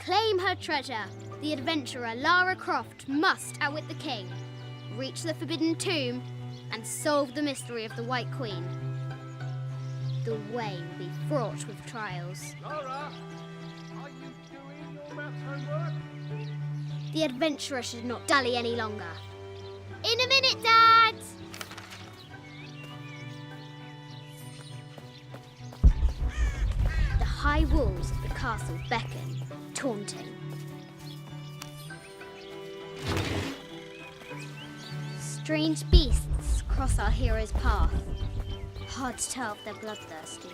claim her treasure, the adventurer Lara Croft must outwit the king, reach the Forbidden Tomb, and solve the mystery of the White Queen. The way will be fraught with trials. Lara, are you doing your maths homework? The adventurer should not dally any longer. In a minute, Dad! The high walls of the castle beckon, taunting. Strange beasts cross our hero's path. Hard to tell if they're bloodthirsty.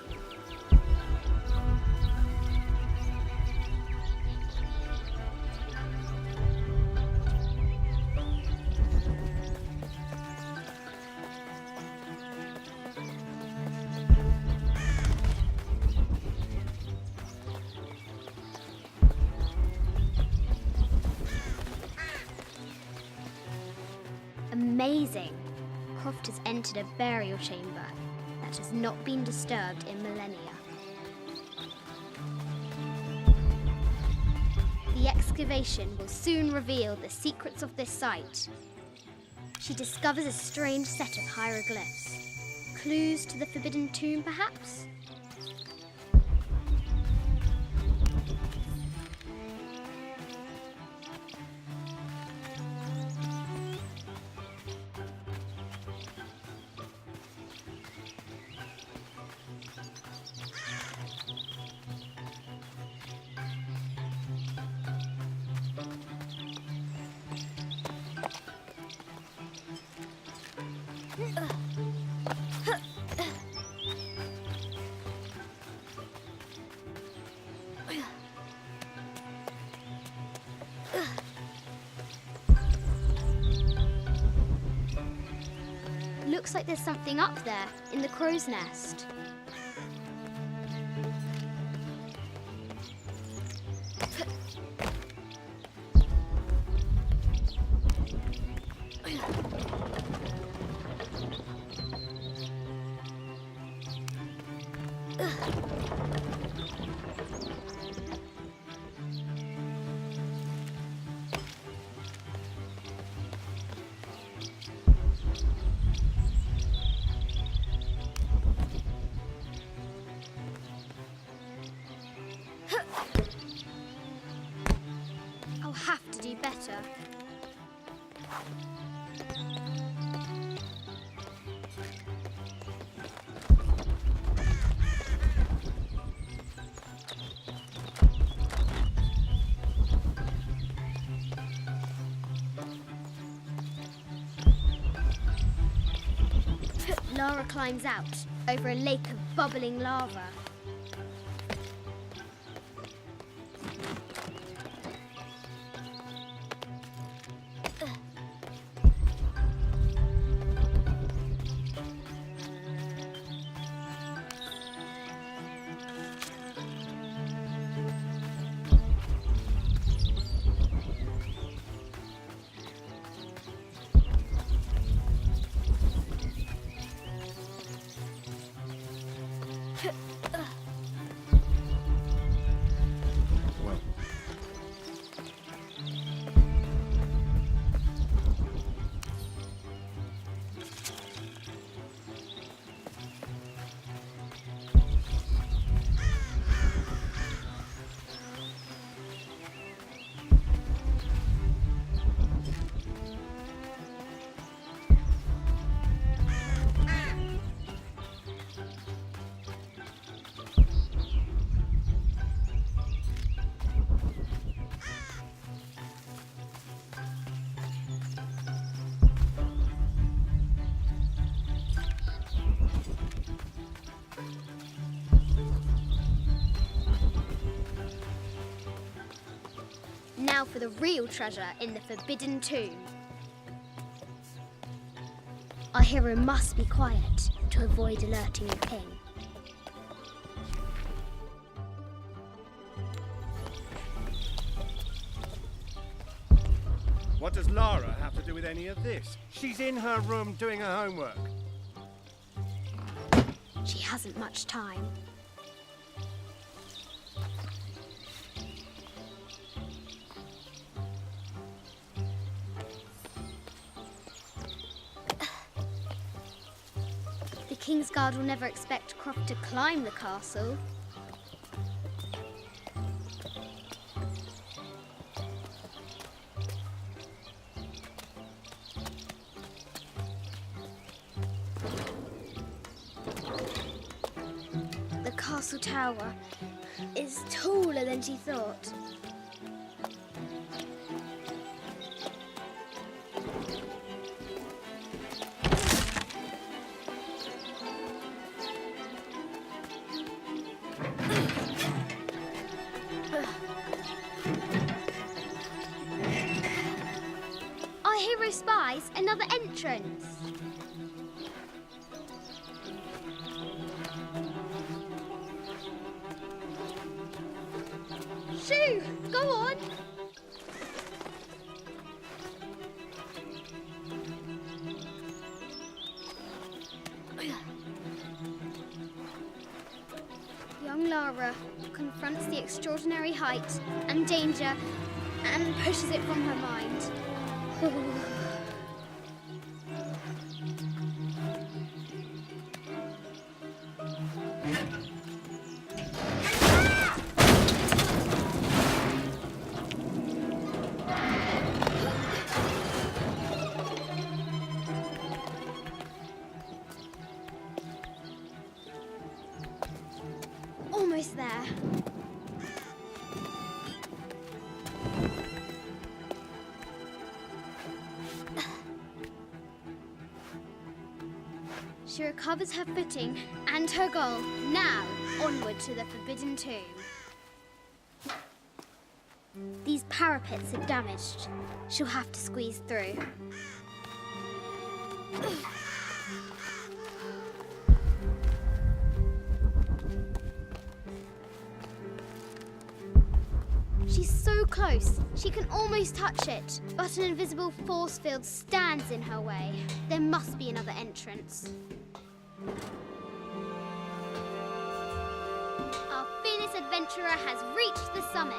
Amazing! Croft has entered a burial chamber that has not been disturbed in millennia. The excavation will soon reveal the secrets of this site. She discovers a strange set of hieroglyphs. Clues to the Forbidden Tomb, perhaps? Looks like there's something up there in the crow's nest. I'll have to do better. Lara climbs out over a lake of bubbling lava. Now for the real treasure in the Forbidden Tomb. Our hero must be quiet to avoid alerting the king. What does Lara have to do with any of this? She's in her room doing her homework. She hasn't much time. Kingsguard will never expect Croft to climb the castle. The castle tower is taller than she thought. Our hero spies another entrance. Shoo! Go on! Young Lara confronts the extraordinary height and danger and pushes it from her mind. Almost there. She recovers her footing and her goal. Now, onward to the Forbidden Tomb. These parapets are damaged. She'll have to squeeze through. She's so close, she can almost touch it, but an invisible force field stands in her way. There must be another entrance. Our fearless adventurer has reached the summit.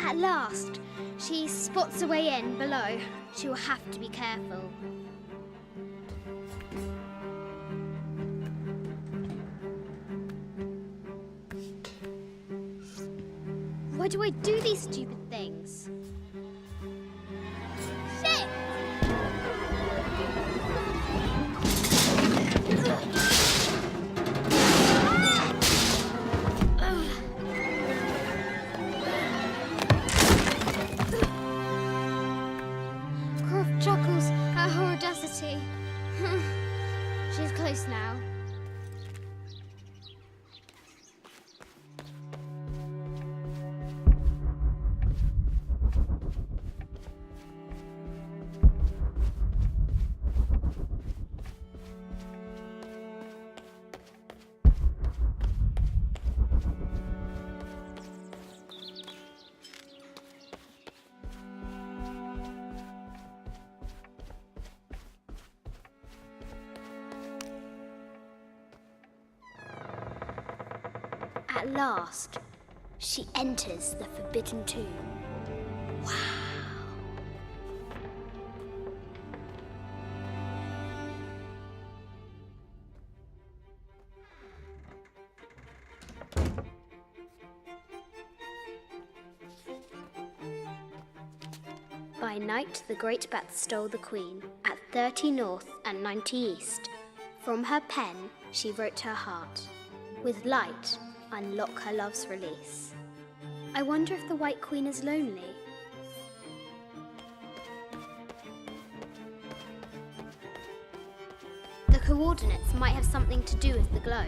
At last, she spots a way in below. She will have to be careful. Why do I do these stupid things? Shit! Croft chuckles at her audacity. She's close now. At last, she enters the Forbidden Tomb. Wow! By night, the great bat stole the queen at 30 north and 90 east. From her pen, she wrote her heart. With light, unlock her love's release. I wonder if the White Queen is lonely. The coordinates might have something to do with the globe.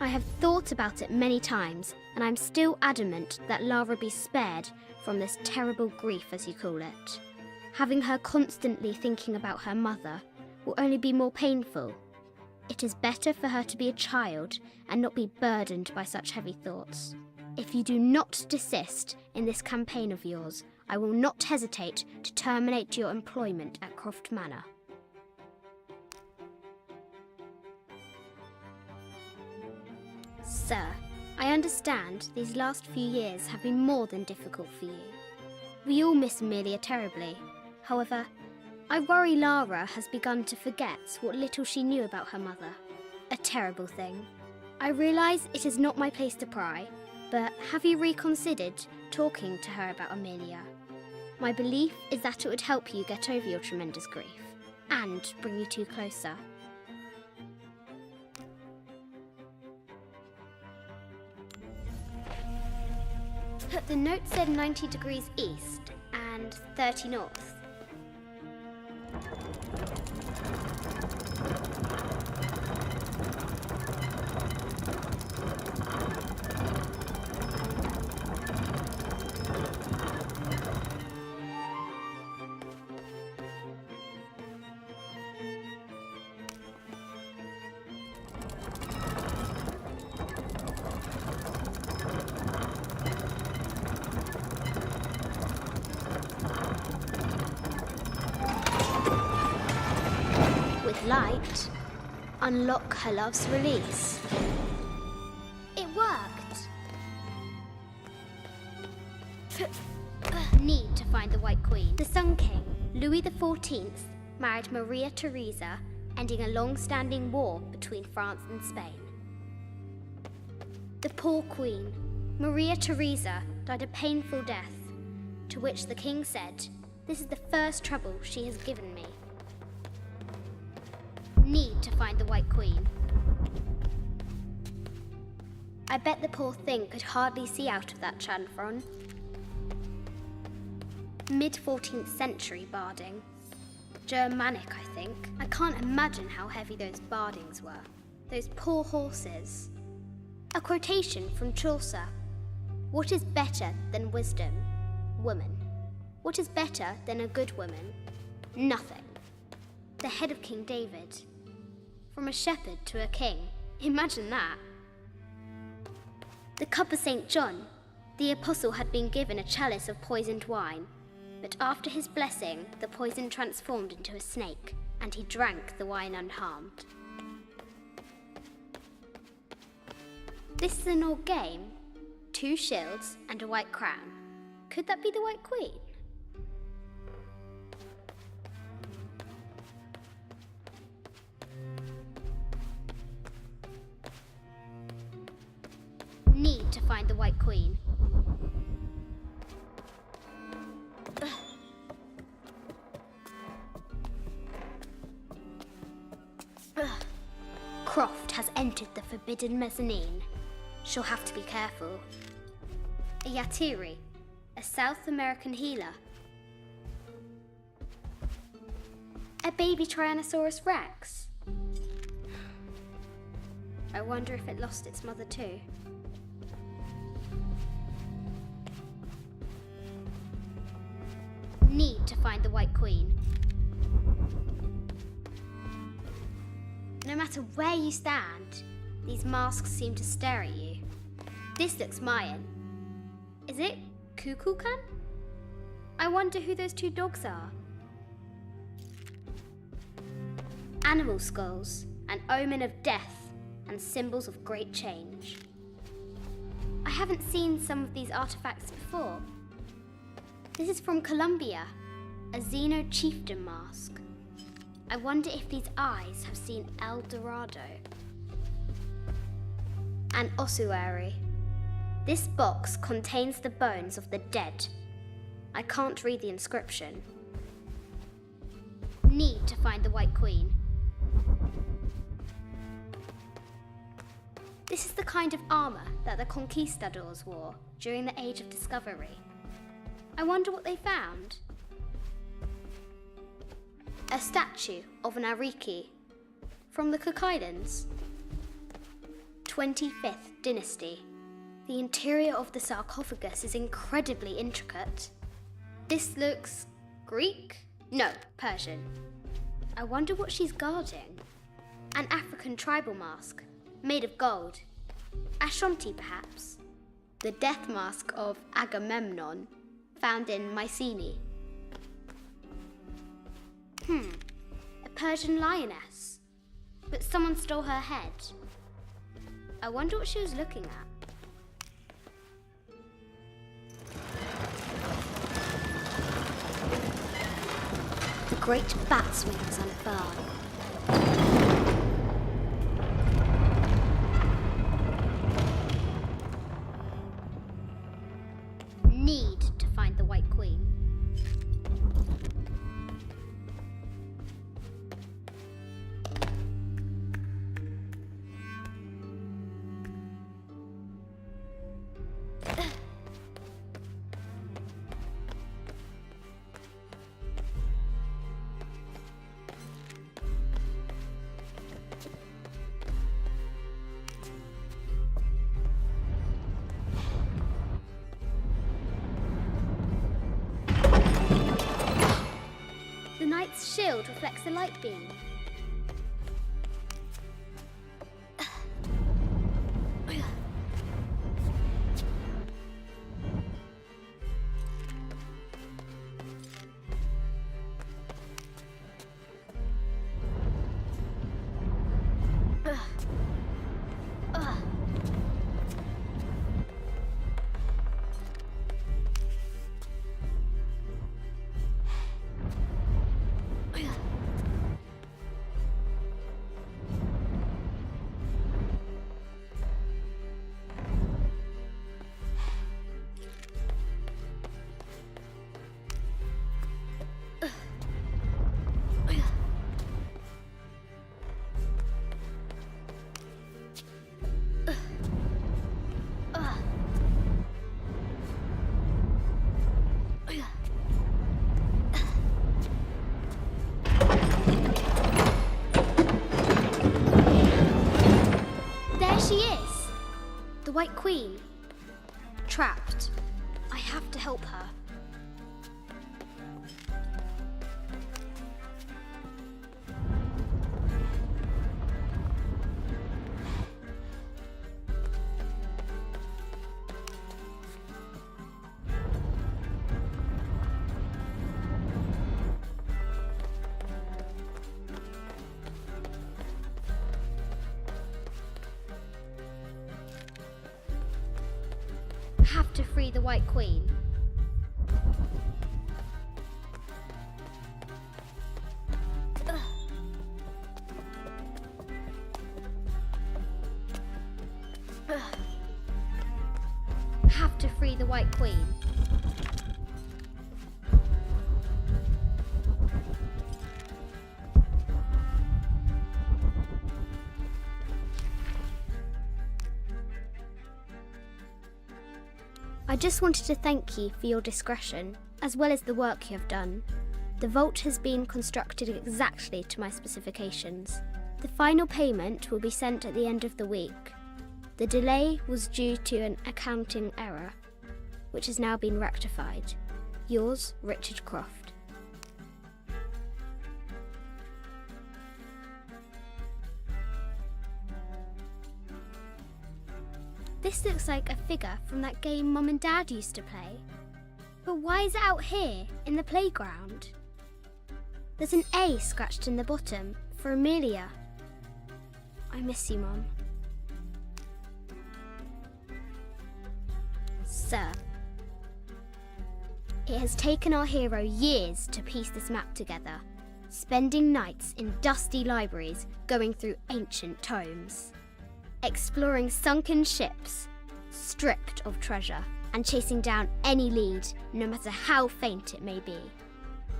I have thought about it many times, and I'm still adamant that Lara be spared from this terrible grief, as you call it. Having her constantly thinking about her mother will only be more painful. It is better for her to be a child and not be burdened by such heavy thoughts. If you do not desist in this campaign of yours, I will not hesitate to terminate your employment at Croft Manor. Sir, I understand these last few years have been more than difficult for you. We all miss Amelia terribly. However, I worry Lara has begun to forget what little she knew about her mother. A terrible thing. I realise it is not my place to pry, but have you reconsidered talking to her about Amelia? My belief is that it would help you get over your tremendous grief and bring you two closer. The note said 90 degrees east and 30 north. Light, unlock her love's release. It worked. Need to find the White Queen. The Sun King, Louis XIV, married Maria Theresa, ending a long-standing war between France and Spain. The poor Queen, Maria Theresa, died a painful death, to which the King said, "This is the first trouble she has given me." Need to find the White Queen. I bet the poor thing could hardly see out of that chanfron. Mid-14th century barding. Germanic, I think. I can't imagine how heavy those bardings were. Those poor horses. A quotation from Chaucer. What is better than wisdom? Woman. What is better than a good woman? Nothing. The head of King David. From a shepherd to a king. Imagine that. The cup of St. John. The apostle had been given a chalice of poisoned wine, but after his blessing, the poison transformed into a snake, and he drank the wine unharmed. This is an old game. 2 shields and a white crown. Could that be the White Queen? Need to find the White Queen. Croft has entered the forbidden mezzanine. She'll have to be careful. A Yatiri, a South American healer. A baby Tyrannosaurus Rex. I wonder if it lost its mother too. Need to find the White Queen. No matter where you stand, these masks seem to stare at you. This looks Mayan. Is it Kukulkan? I wonder who those 2 dogs are. Animal skulls, an omen of death and symbols of great change. I haven't seen some of these artifacts before. This is from Colombia, a Xeno chieftain mask. I wonder if these eyes have seen El Dorado. An ossuary. This box contains the bones of the dead. I can't read the inscription. Need to find the White Queen. This is the kind of armour that the conquistadors wore during the Age of Discovery. I wonder what they found. A statue of an Ariki from the Cook Islands. 25th dynasty. The interior of the sarcophagus is incredibly intricate. This looks Greek? No, Persian. I wonder what she's guarding. An African tribal mask, made of gold. Ashanti, perhaps. The death mask of Agamemnon, found in Mycenae. A Persian lioness. But someone stole her head. I wonder what she was looking at. The great bat's wings unfurl. Need to find the White Queen. The knight's shield reflects the light beam. She is! The White Queen. Trapped. I have to help her. Have to free the White Queen. Have to free the White Queen. I just wanted to thank you for your discretion, as well as the work you have done. The vault has been constructed exactly to my specifications. The final payment will be sent at the end of the week. The delay was due to an accounting error, which has now been rectified. Yours, Richard Croft. This looks like a figure from that game Mum and Dad used to play. But why is it out here, in the playground? There's an A scratched in the bottom, for Amelia. I miss you, Mum. Sir. It has taken our hero years to piece this map together, spending nights in dusty libraries going through ancient tomes. Exploring sunken ships, stripped of treasure, and chasing down any lead, no matter how faint it may be.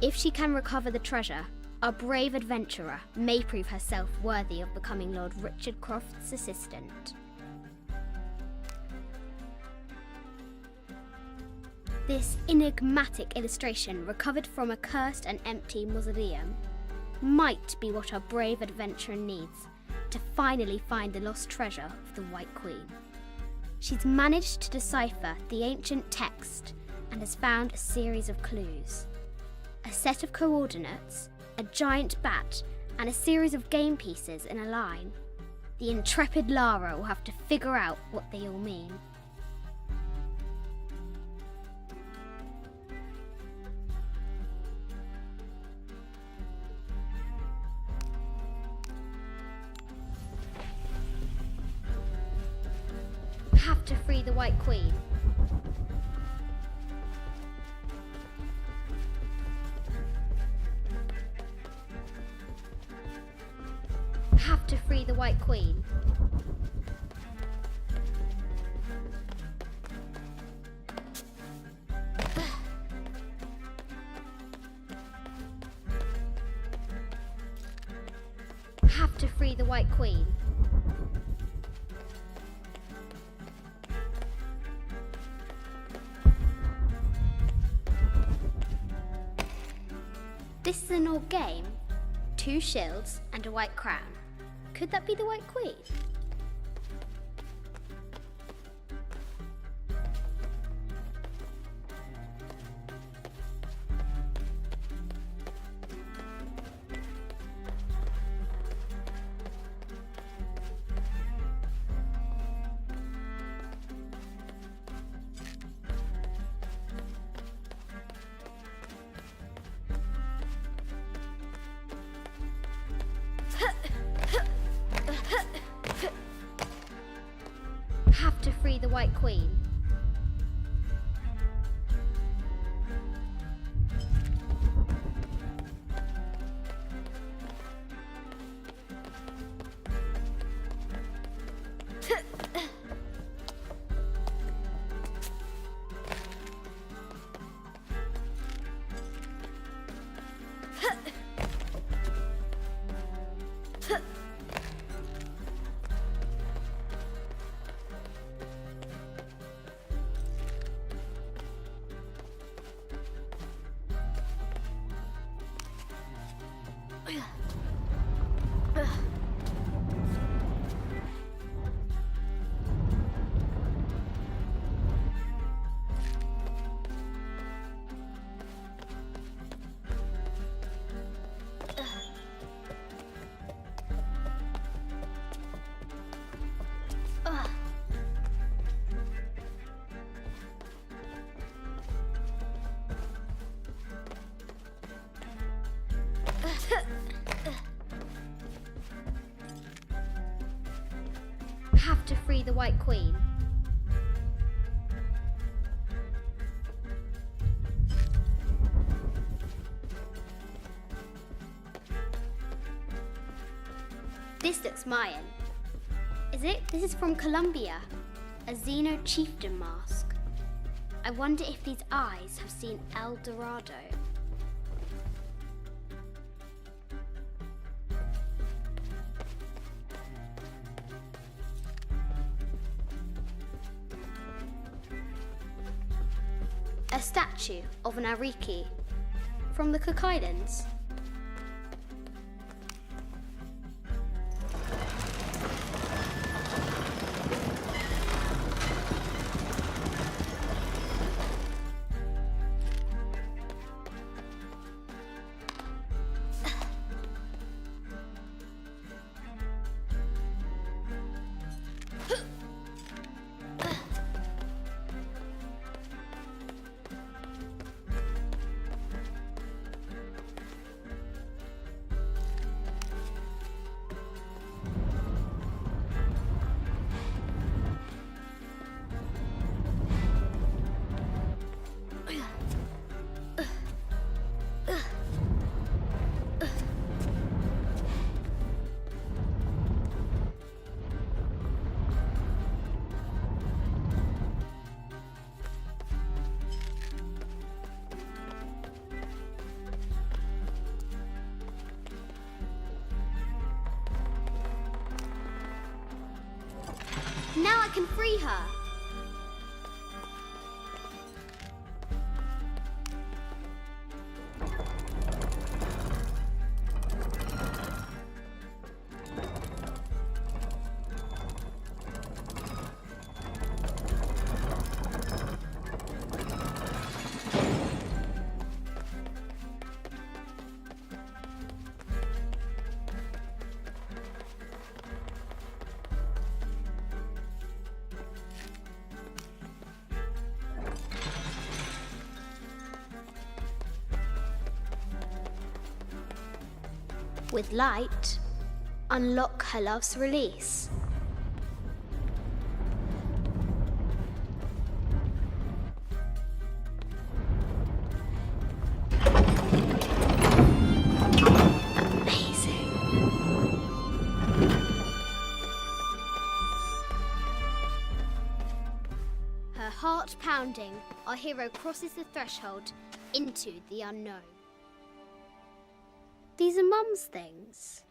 If she can recover the treasure, our brave adventurer may prove herself worthy of becoming Lord Richard Croft's assistant. This enigmatic illustration, recovered from a cursed and empty mausoleum, might be what our brave adventurer needs to finally find the lost treasure of the White Queen. She's managed to decipher the ancient text and has found a series of clues. A set of coordinates, a giant bat, and a series of game pieces in a line. The intrepid Lara will have to figure out what they all mean. Have to free the White Queen. Have to free the White Queen. Have to free the White Queen. This is an old game. 2 shields and a white crown. Could that be the White Queen? Have to free the White Queen. Have to free the White Queen. This looks Mayan. Is it? This is from Colombia. A Xeno chieftain mask. I wonder if these eyes have seen El Dorado. A statue of an Ariki from the Cook Islands. Now I can free her. With light, unlock her love's release. Amazing. Her heart pounding, our hero crosses the threshold into the unknown. These are Mum's things.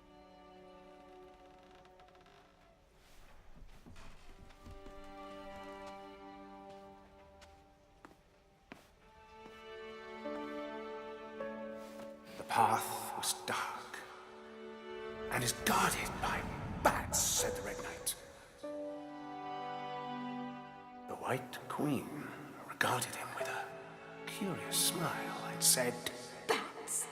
The path was dark and is guarded by bats, said the Red Knight. The White Queen regarded him with a curious smile and said, Bats!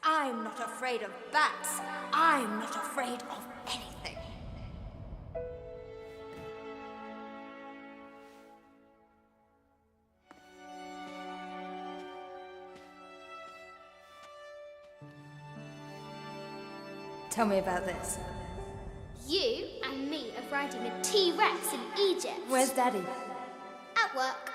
I'm not afraid of bats. I'm not afraid of anything. Tell me about this. You and me are riding a T-Rex in Egypt. Where's Daddy? At work.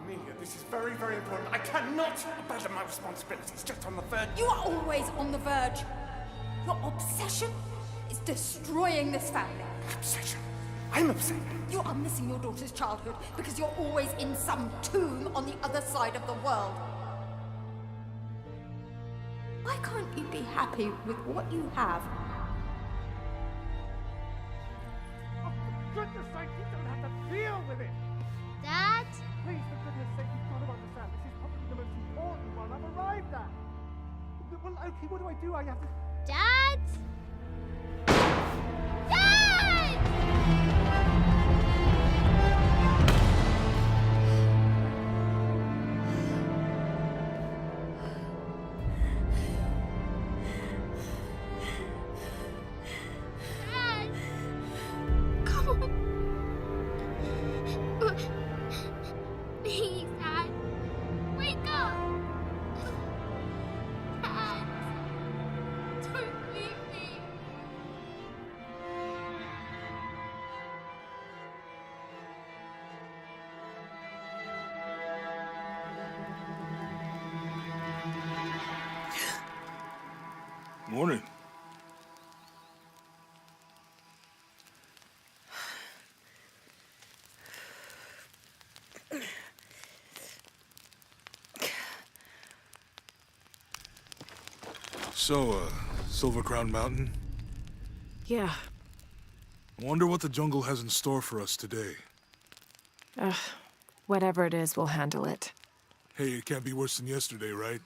Amelia, this is very, very important. I cannot abandon my responsibilities just on the verge. You are always on the verge. Your obsession is destroying this family. Obsession. I'm upset. You are missing your daughter's childhood because you're always in some tomb on the other side of the world. Why can't you be happy with what you have? Oh, for goodness sake, you don't have to deal with it. Dad? Please, for goodness sake, you've got to understand. This is probably the most important one I've arrived at. Well, okay, what do I do? I have to... Dad? Dad! Dad! Come on. Please, Dad. Wake up. Dad. Don't leave me. Morning. So, Silver Crown Mountain? Yeah. Wonder what the jungle has in store for us today. Whatever it is, we'll handle it. Hey, it can't be worse than yesterday, right?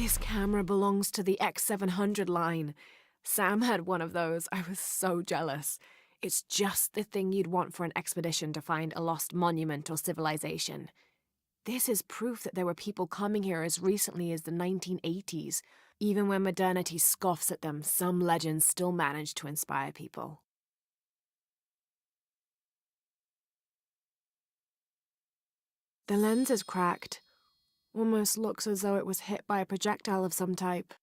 This camera belongs to the X700 line. Sam had one of those. I was so jealous. It's just the thing you'd want for an expedition to find a lost monument or civilization. This is proof that there were people coming here as recently as the 1980s. Even when modernity scoffs at them, some legends still manage to inspire people. The lens is cracked. Almost looks as though it was hit by a projectile of some type.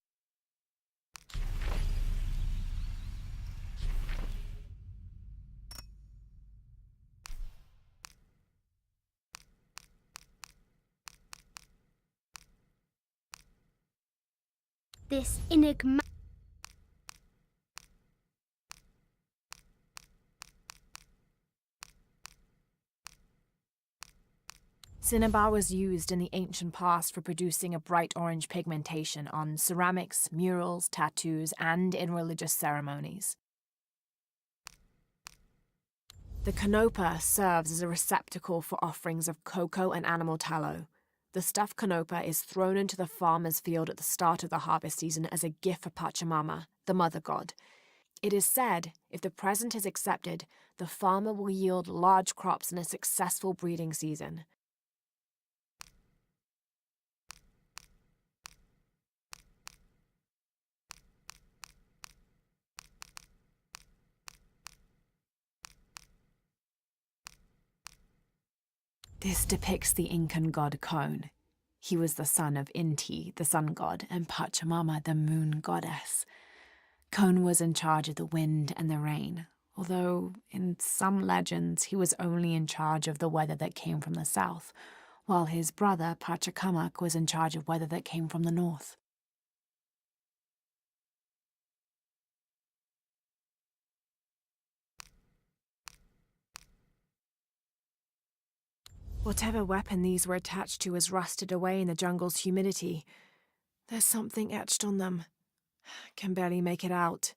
This enigma... Cinnabar was used in the ancient past for producing a bright orange pigmentation on ceramics, murals, tattoos, and in religious ceremonies. The canopa serves as a receptacle for offerings of cocoa and animal tallow. The stuffed canopa is thrown into the farmer's field at the start of the harvest season as a gift for Pachamama, the mother god. It is said, if the present is accepted, the farmer will yield large crops in a successful breeding season. This depicts the Incan god Kon. He was the son of Inti, the sun god, and Pachamama, the moon goddess. Kon was in charge of the wind and the rain, although in some legends he was only in charge of the weather that came from the south, while his brother Pachacamac was in charge of weather that came from the north. Whatever weapon these were attached to has rusted away in the jungle's humidity. There's something etched on them. Can barely make it out.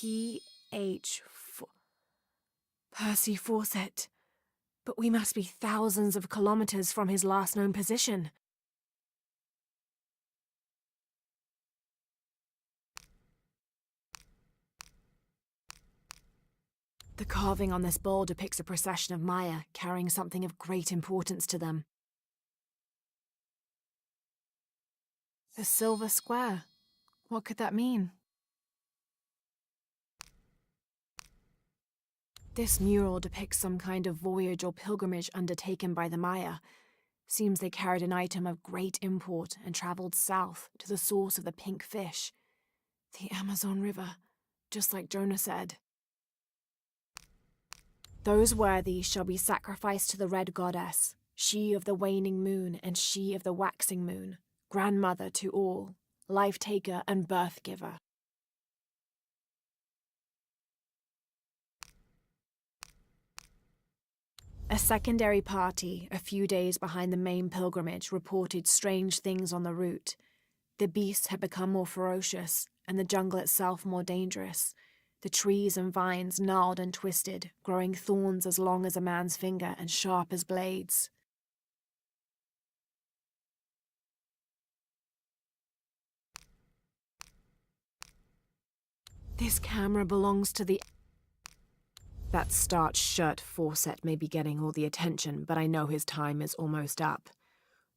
PH. Percy Fawcett. But we must be thousands of kilometers from his last known position. The carving on this bowl depicts a procession of Maya carrying something of great importance to them. A silver square. What could that mean? This mural depicts some kind of voyage or pilgrimage undertaken by the Maya. Seems they carried an item of great import and traveled south to the source of the pink fish. The Amazon River, just like Jonah said. Those worthy shall be sacrificed to the red goddess, she of the waning moon and she of the waxing moon, grandmother to all, life-taker and birth-giver. A secondary party, a few days behind the main pilgrimage, reported strange things on the route. The beasts had become more ferocious, and the jungle itself more dangerous. The trees and vines gnarled and twisted, growing thorns as long as a man's finger and sharp as blades. This camera belongs to the... That starched shirt Fawcett may be getting all the attention, but I know his time is almost up.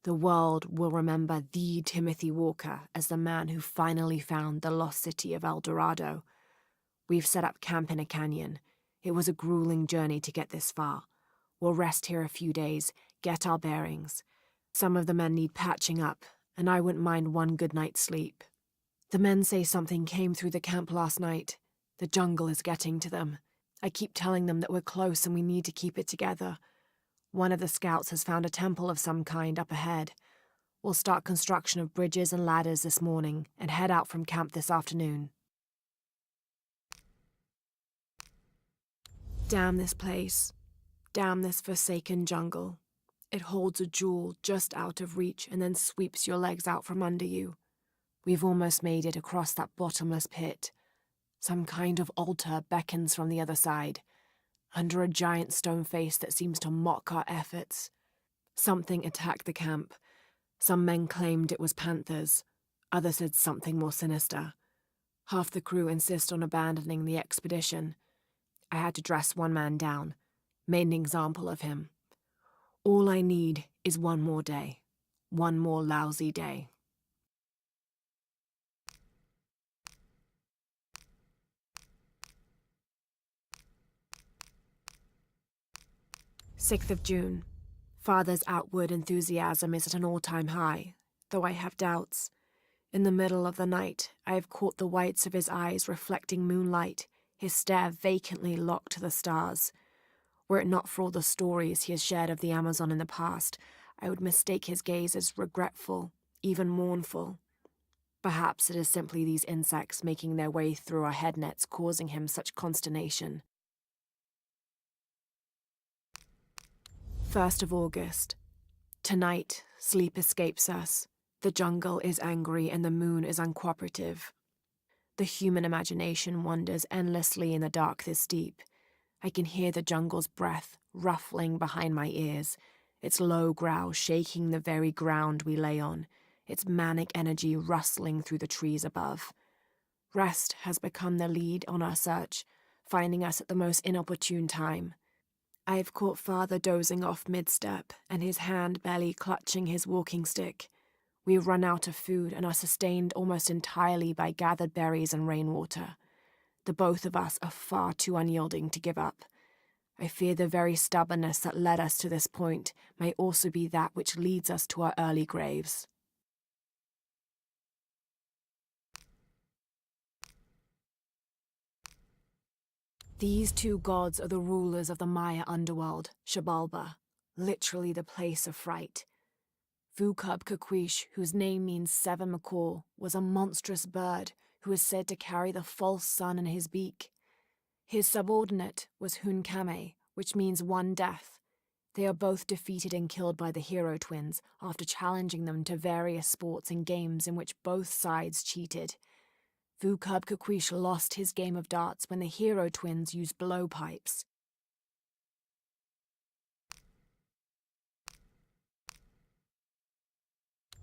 The world will remember the Timothy Walker as the man who finally found the lost city of El Dorado. We've set up camp in a canyon. It was a grueling journey to get this far. We'll rest here a few days, get our bearings. Some of the men need patching up, and I wouldn't mind one good night's sleep. The men say something came through the camp last night. The jungle is getting to them. I keep telling them that we're close and we need to keep it together. One of the scouts has found a temple of some kind up ahead. We'll start construction of bridges and ladders this morning and head out from camp this afternoon. Damn this place. Damn this forsaken jungle. It holds a jewel just out of reach and then sweeps your legs out from under you. We've almost made it across that bottomless pit. Some kind of altar beckons from the other side, under a giant stone face that seems to mock our efforts. Something attacked the camp. Some men claimed it was panthers. Others said something more sinister. Half the crew insist on abandoning the expedition. I had to dress one man down, made an example of him. All I need is one more day. One more lousy day. June 6th. Father's outward enthusiasm is at an all-time high, though I have doubts. In the middle of the night, I have caught the whites of his eyes reflecting moonlight, his stare vacantly locked to the stars. Were it not for all the stories he has shared of the Amazon in the past, I would mistake his gaze as regretful, even mournful. Perhaps it is simply these insects making their way through our head nets causing him such consternation. 1st of August. Tonight, sleep escapes us. The jungle is angry and the moon is uncooperative. The human imagination wanders endlessly in the dark this deep. I can hear the jungle's breath ruffling behind my ears, its low growl shaking the very ground we lay on, its manic energy rustling through the trees above. Rest has become the lead on our search, finding us at the most inopportune time. I have caught Father dozing off mid-step and his hand barely clutching his walking stick. We have run out of food and are sustained almost entirely by gathered berries and rainwater. The both of us are far too unyielding to give up. I fear the very stubbornness that led us to this point may also be that which leads us to our early graves. These two gods are the rulers of the Maya underworld, Xibalba, literally the place of fright. Vukub-Kakwish, whose name means seven macaw, was a monstrous bird who is said to carry the false sun in his beak. His subordinate was Hunkame, which means one death. They are both defeated and killed by the hero twins after challenging them to various sports and games in which both sides cheated. Vukub-Kakwish lost his game of darts when the hero twins used blowpipes.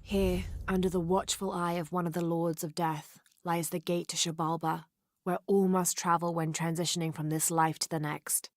Here, under the watchful eye of one of the Lords of Death, lies the gate to Xibalba, where all must travel when transitioning from this life to the next.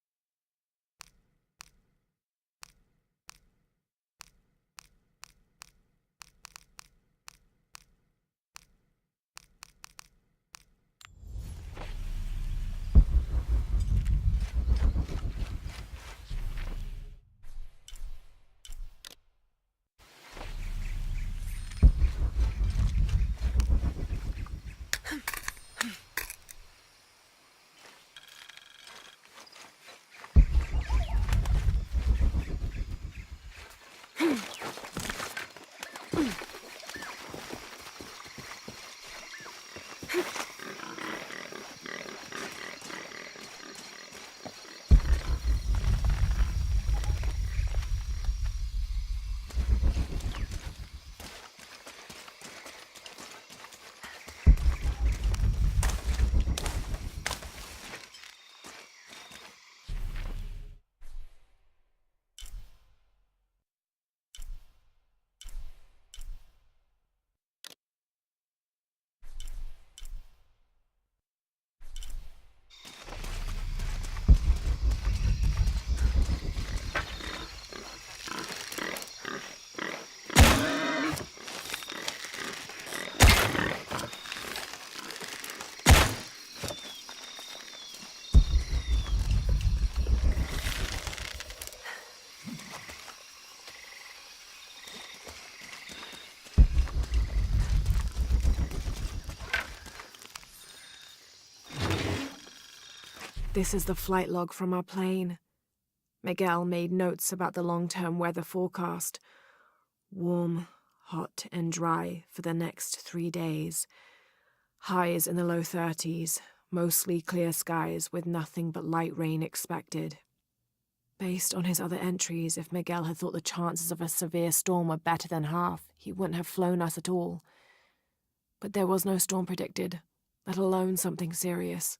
This is the flight log from our plane. Miguel made notes about the long-term weather forecast. Warm, hot, and dry for the next 3 days. Highs in the low 30s, Mostly clear skies with nothing but light rain expected. Based on his other entries, if Miguel had thought the chances of a severe storm were better than half, he wouldn't have flown us at all. But there was no storm predicted, let alone something serious.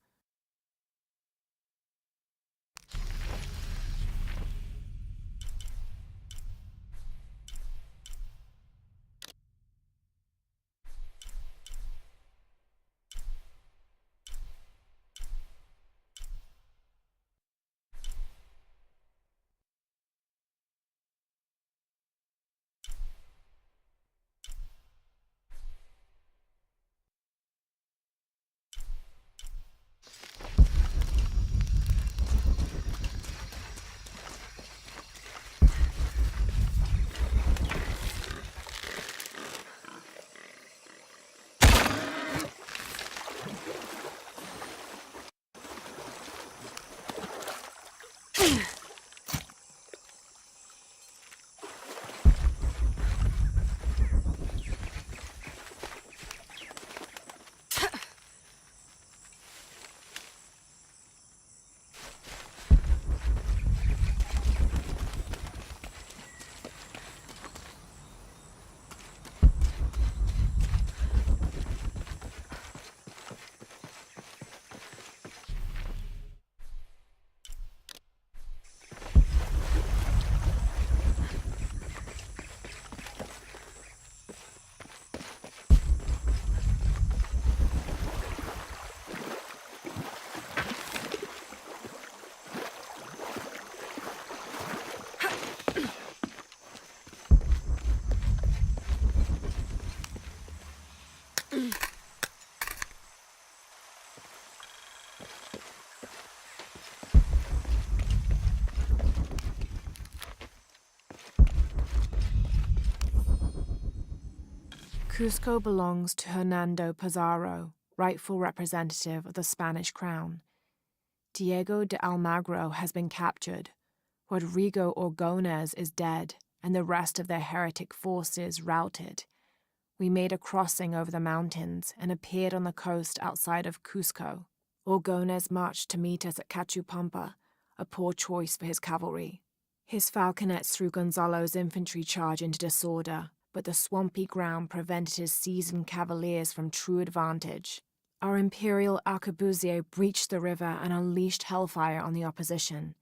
Cusco belongs to Hernando Pizarro, rightful representative of the Spanish crown. Diego de Almagro has been captured. Rodrigo Orgones is dead, and the rest of their heretic forces routed. We made a crossing over the mountains and appeared on the coast outside of Cusco. Orgones marched to meet us at Cachupampa, a poor choice for his cavalry. His falconets threw Gonzalo's infantry charge into disorder, but the swampy ground prevented his seasoned cavaliers from true advantage. Our imperial arquebusier breached the river and unleashed hellfire on the opposition.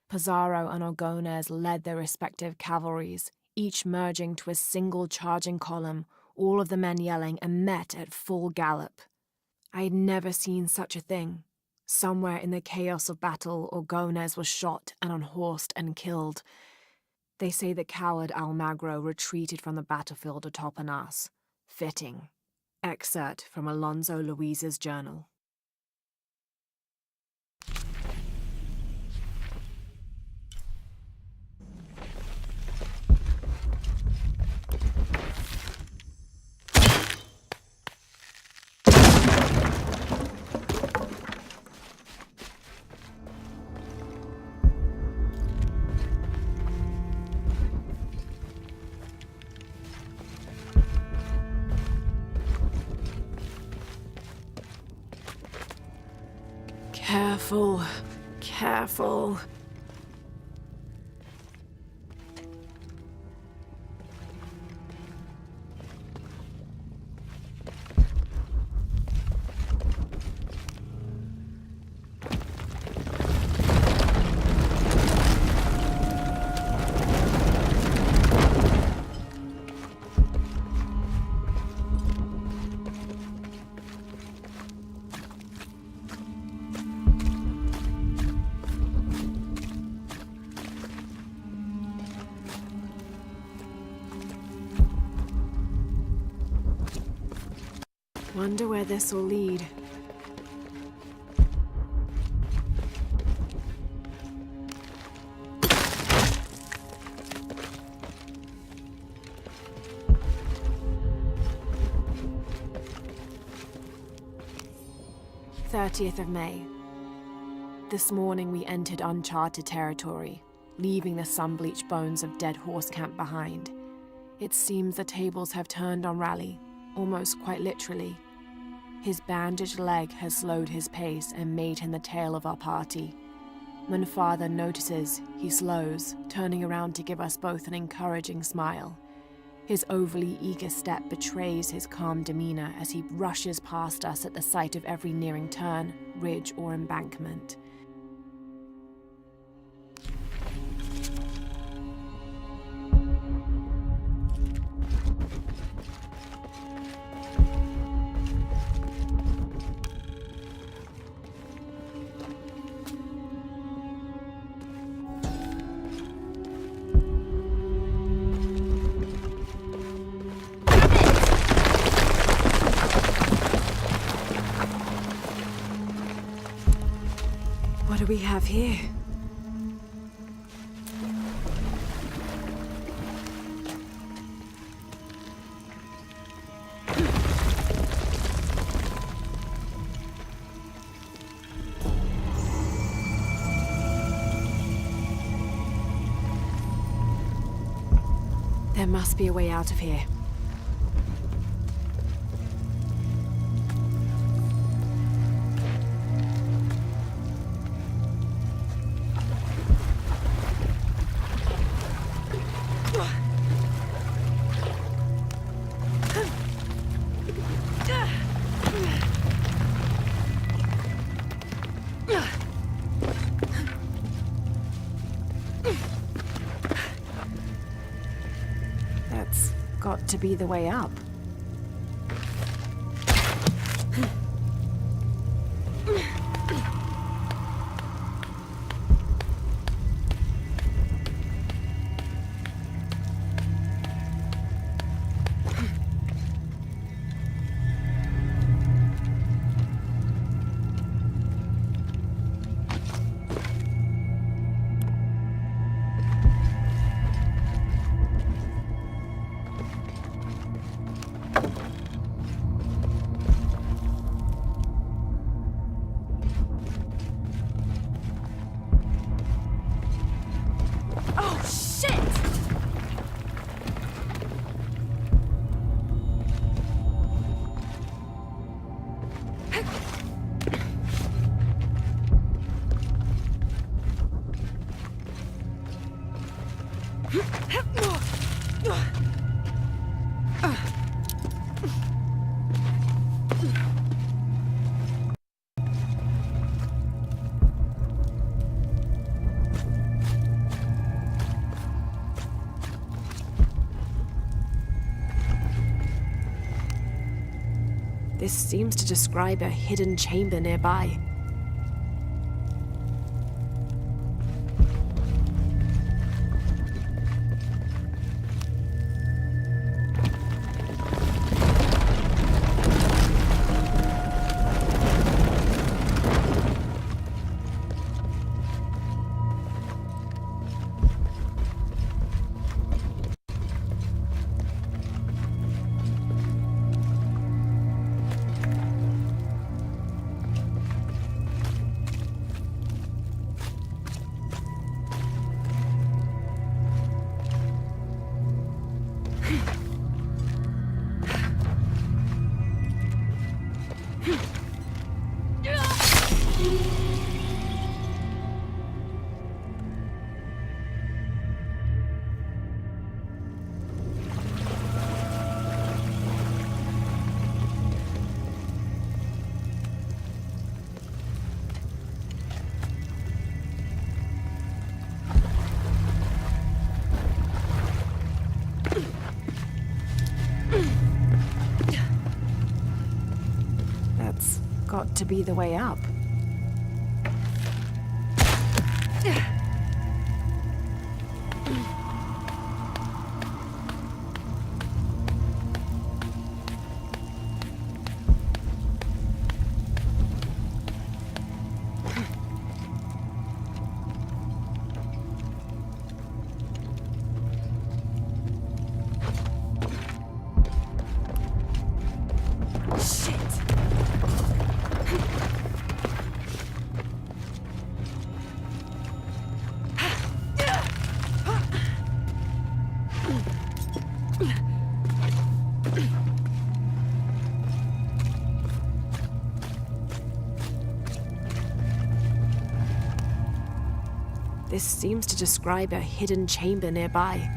Pizarro and Orgones led their respective cavalries, each merging to a single charging column, all of the men yelling, and met at full gallop. I had never seen such a thing. Somewhere in the chaos of battle, Orgones was shot and unhorsed and killed. They say the coward Almagro retreated from the battlefield atop an ass. Fitting. Excerpt from Alonso Luiz's journal. Careful, careful. Wonder where this will lead. "30th of May. This morning we entered uncharted territory, leaving the sun-bleached bones of Dead Horse Camp behind. It seems the tables have turned on Raleigh, almost quite literally. His bandaged leg has slowed his pace and made him the tail of our party. When Father notices, he slows, turning around to give us both an encouraging smile. His overly eager step betrays his calm demeanor as he rushes past us at the sight of every nearing turn, ridge, or embankment. What do we have here? There must be a way out of here. That's got to be the way up. Oh, shit! This seems to describe a hidden chamber nearby. That's got to be the way up. This seems to describe a hidden chamber nearby.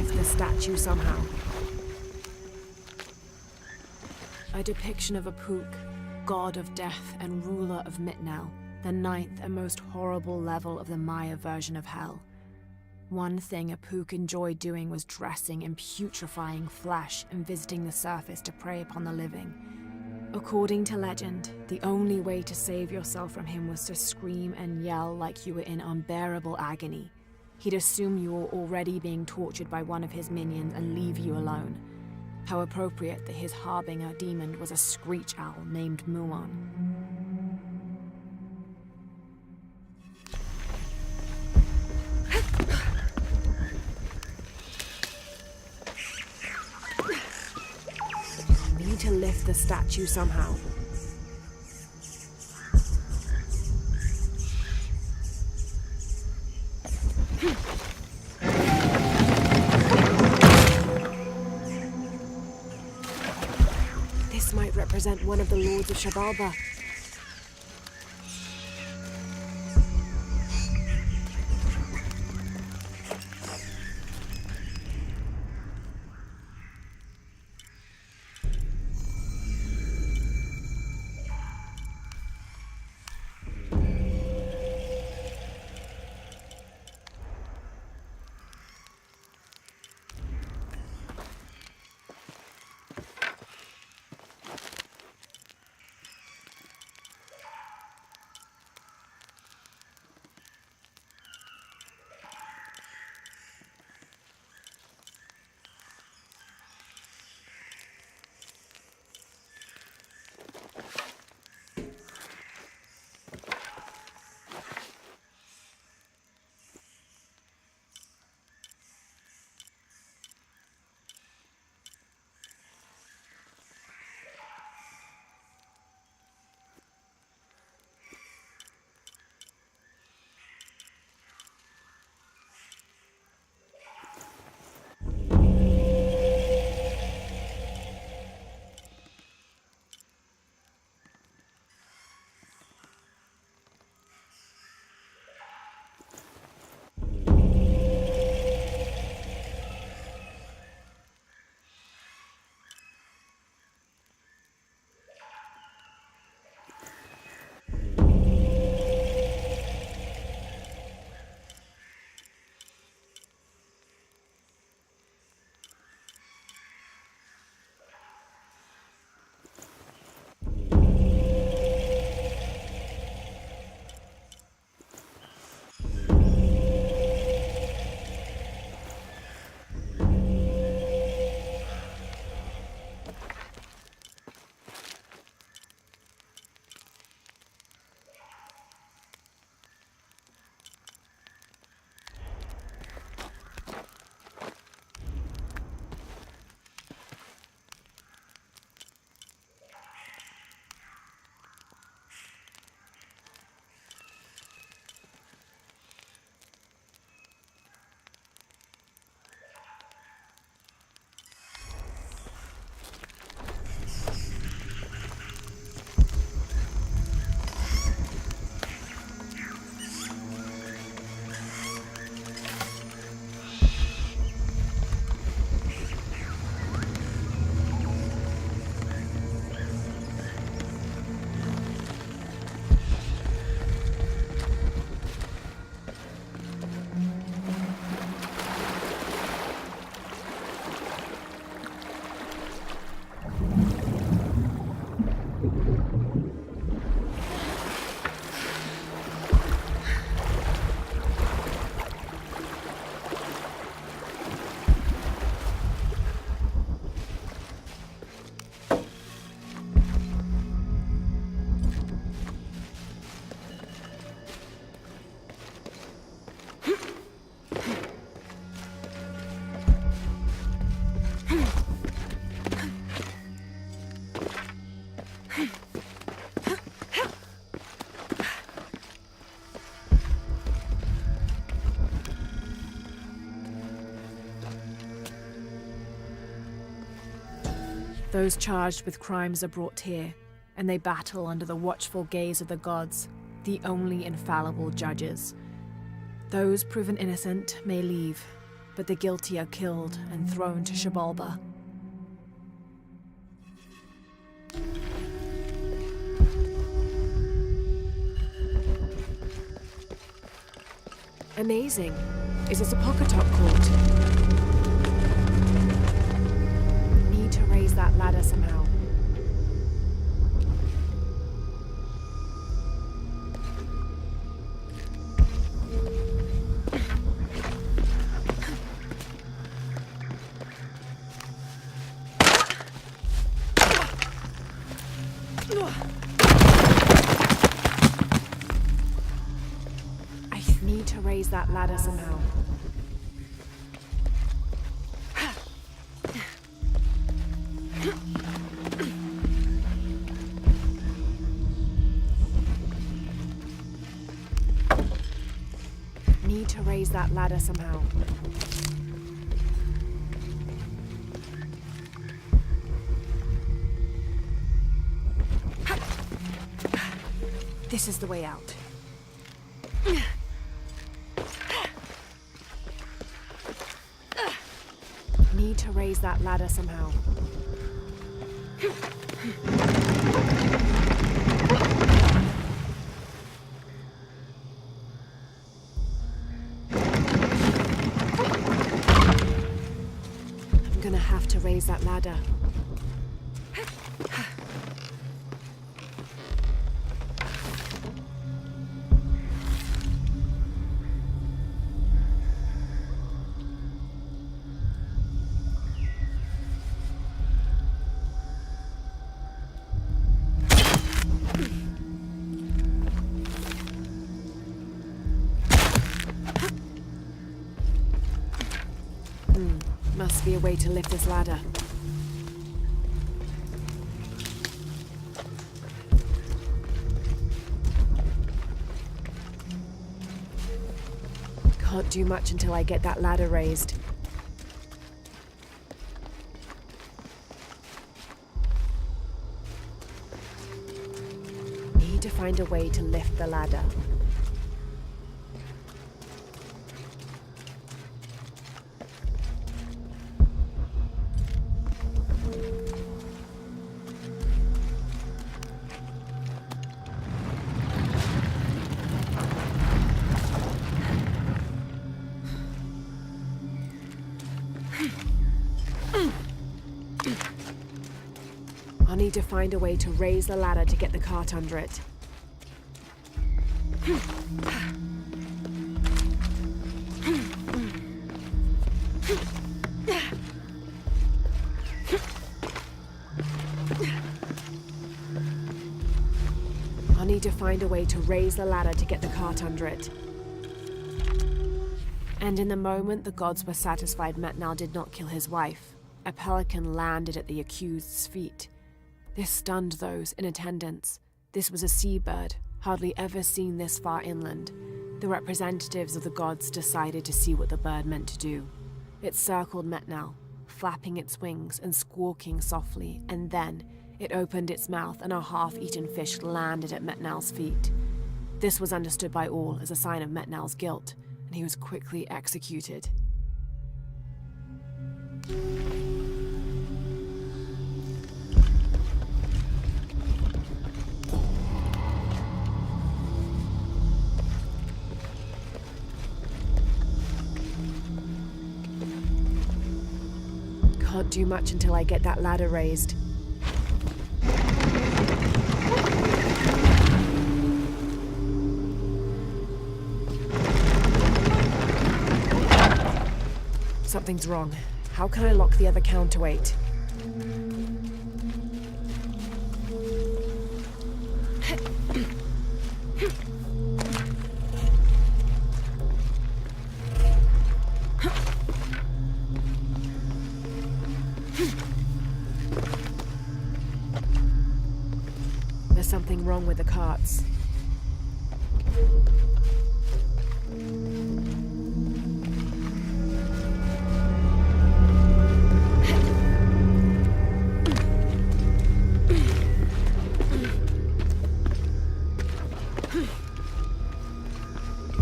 lift the statue somehow. A depiction of Apuk, god of death and ruler of Mitnel, the ninth and most horrible level of the Maya version of hell. One thing Apuk enjoyed doing was dressing in putrefying flesh and visiting the surface to prey upon the living. According to legend, the only way to save yourself from him was to scream and yell like you were in unbearable agony. He'd assume you were already being tortured by one of his minions and leave you alone. How appropriate that his harbinger demon was a screech owl named Muon. Need to lift the statue somehow. This might represent one of the lords of Shabalba. Those charged with crimes are brought here, and they battle under the watchful gaze of the gods, the only infallible judges. Those proven innocent may leave, but the guilty are killed and thrown to Xibalba. Amazing. Is this a Pocketok court? Need to raise that ladder somehow. I need to raise that ladder somehow. Need to raise that ladder somehow. This is the way out. Need to raise that ladder somehow. I'm gonna have to raise that ladder. Must be a way to lift this ladder. Can't do much until I get that ladder raised. Need to find a way to lift the ladder. I'll need to find a way to raise the ladder to get the cart under it. I'll need to find a way to raise the ladder to get the cart under it. And in the moment the gods were satisfied Metnal did not kill his wife, a pelican landed at the accused's feet. This stunned those in attendance. This was a seabird, hardly ever seen this far inland. The representatives of the gods decided to see what the bird meant to do. It circled Metnal, flapping its wings and squawking softly, and then it opened its mouth and a half-eaten fish landed at Metnal's feet. This was understood by all as a sign of Metnal's guilt, and he was quickly executed. Can't do much until I get that ladder raised. Something's wrong. How can I lock the other counterweight? There's something wrong with the carts.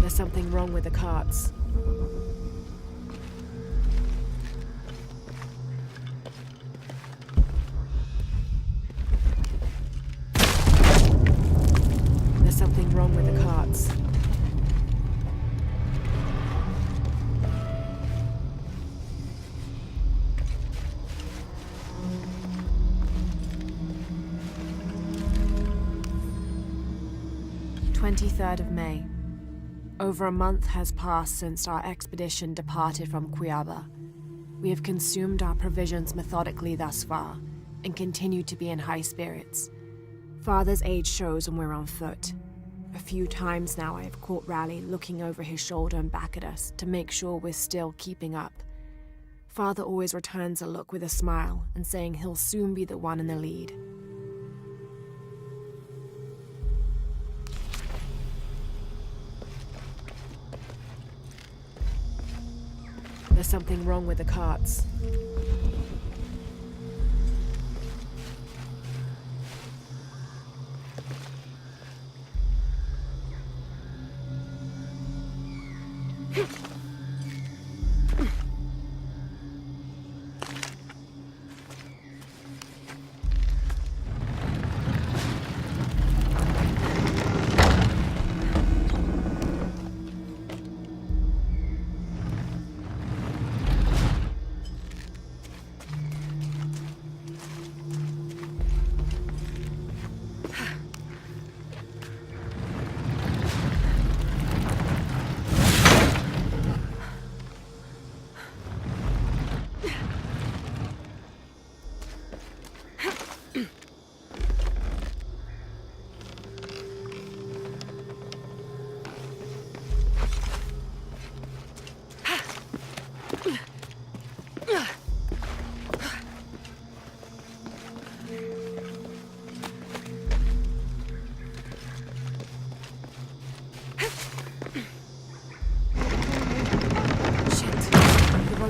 There's something wrong with the carts. something wrong with the carts. May. Over a month has passed since our expedition departed from Cuiaba. We have consumed our provisions methodically thus far, and continue to be in high spirits. Father's age shows when we're on foot. A few times now I have caught Raleigh looking over his shoulder and back at us to make sure we're still keeping up. Father always returns a look with a smile and saying he'll soon be the one in the lead. There's something wrong with the carts.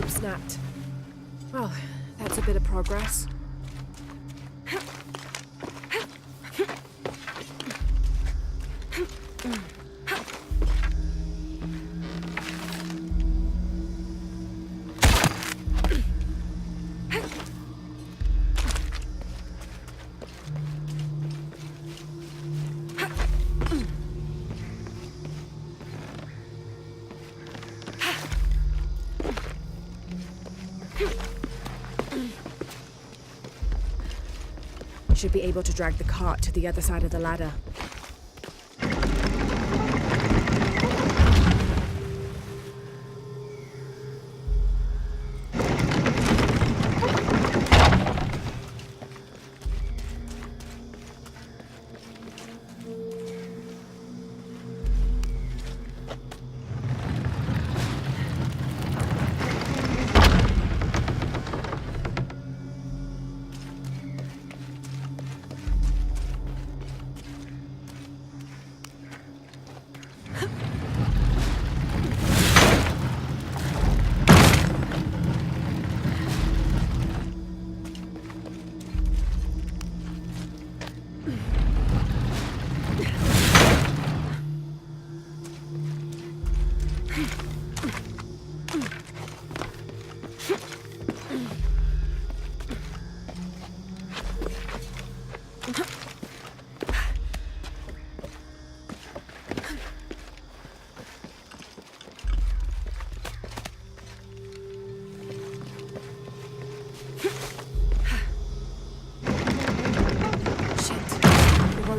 Snapped. Well, that's a bit of progress. Should be able to drag the cart to the other side of the ladder.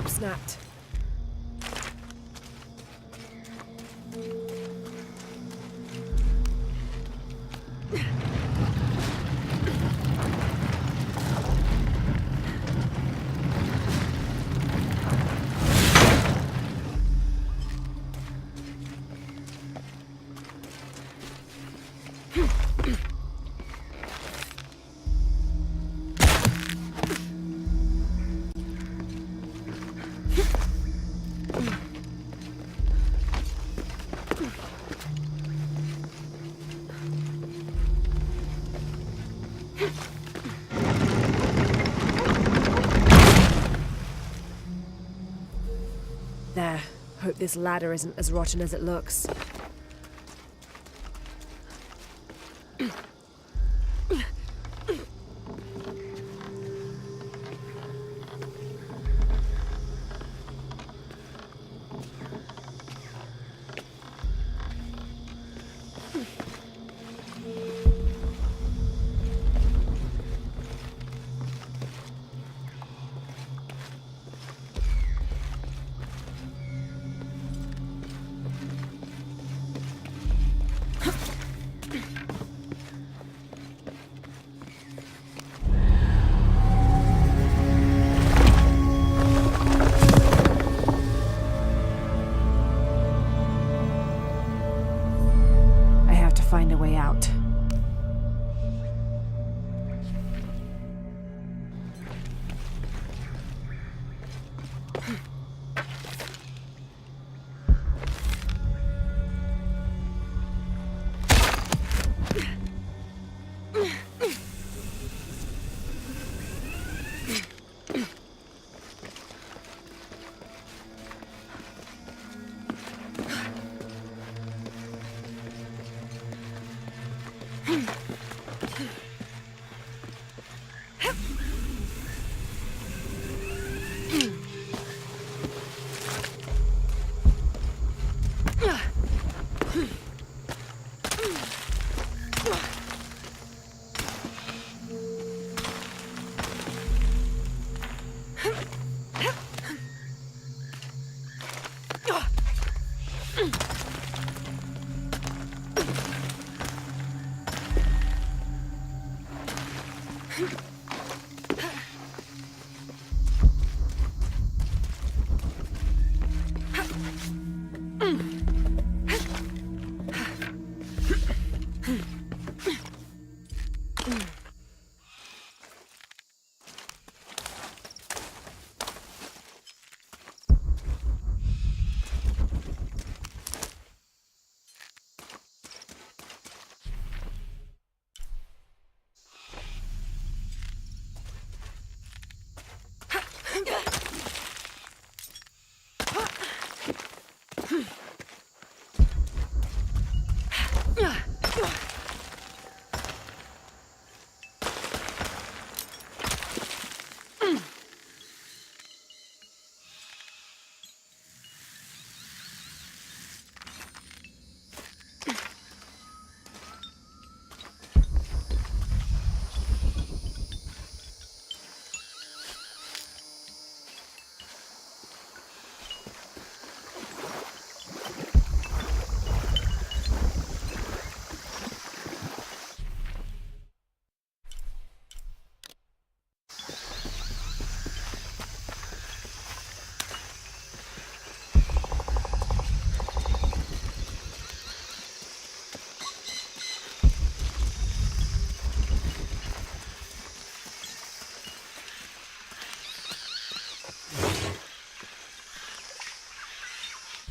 Snapped. There. Hope this ladder isn't as rotten as it looks. find a way out.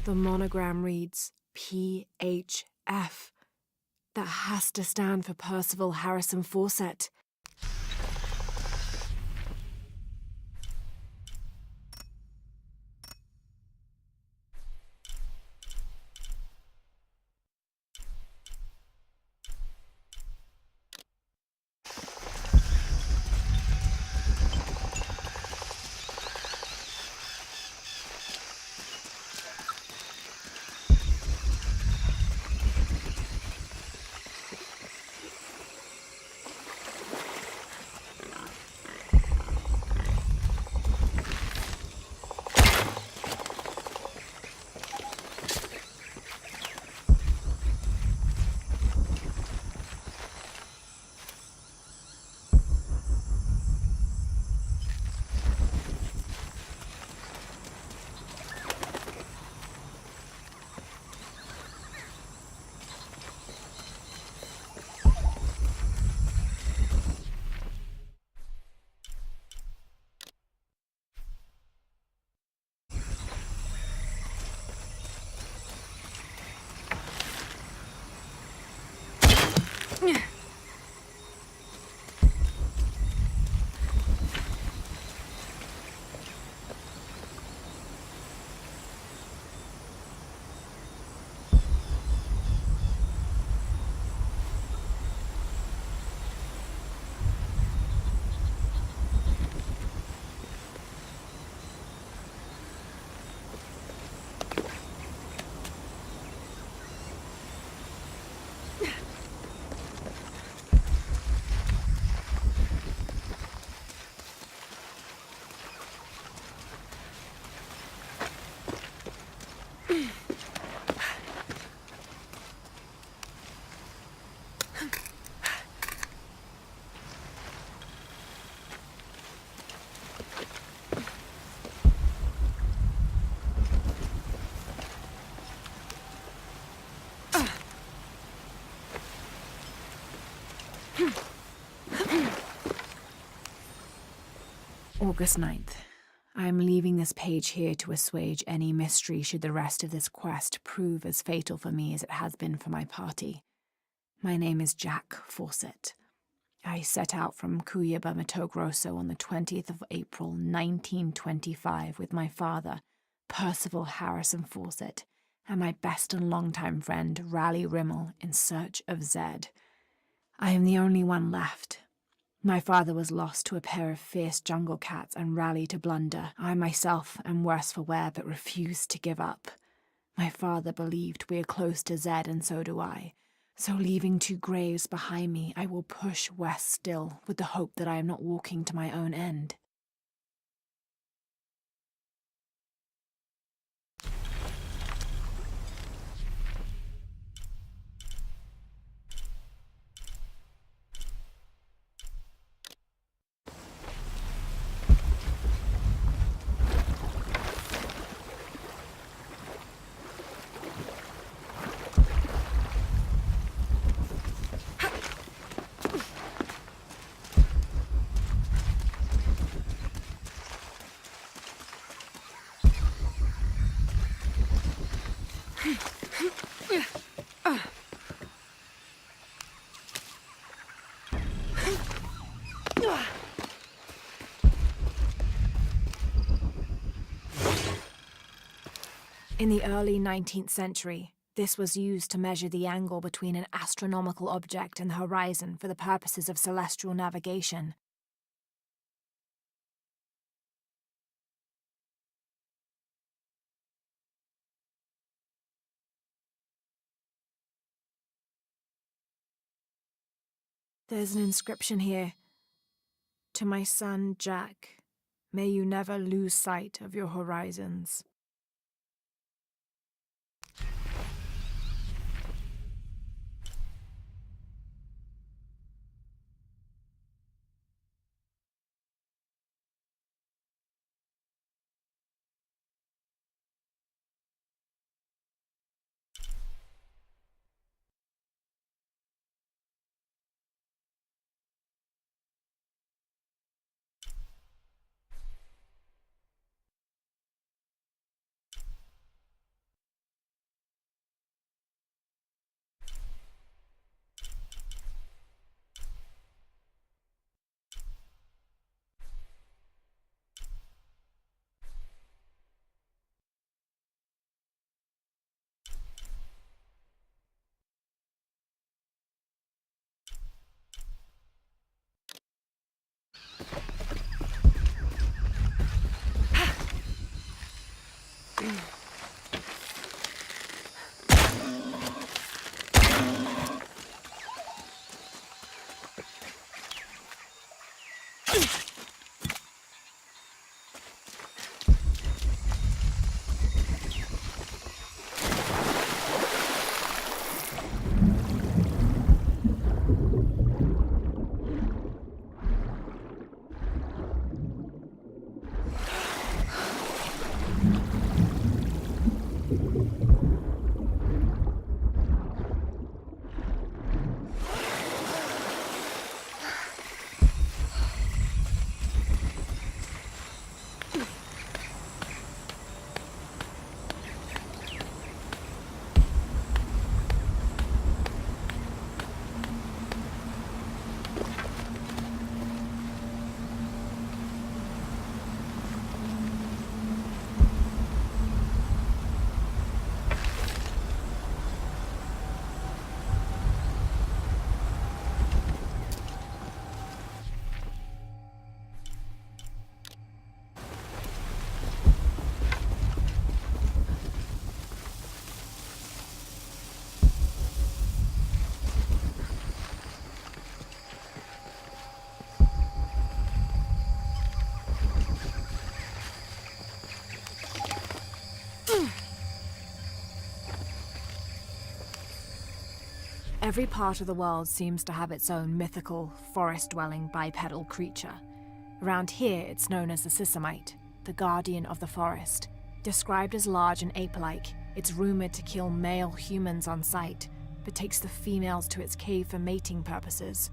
The monogram reads PHF. That has to stand for Percival Harrison Fawcett. August 9th. I am leaving this page here to assuage any mystery should the rest of this quest prove as fatal for me as it has been for my party. My name is Jack Fawcett. I set out from Cuyaba, Mato Grosso on the 20th of April, 1925 with my father, Percival Harrison Fawcett, and my best and longtime friend, Raleigh Rimmel, in search of Zed. I am the only one left. My father was lost to a pair of fierce jungle cats and Raleigh to blunder. I myself am worse for wear but refused to give up. My father believed we are close to Zed, and so do I. So leaving 2 graves behind me, I will push west still, with the hope that I am not walking to my own end. In the early 19th century, this was used to measure the angle between an astronomical object and the horizon for the purposes of celestial navigation. There's an inscription here. To my son, Jack, may you never lose sight of your horizons. Every part of the world seems to have its own mythical, forest-dwelling bipedal creature. Around here, it's known as the Sisamite, the guardian of the forest. Described as large and ape-like, it's rumored to kill male humans on sight, but takes the females to its cave for mating purposes.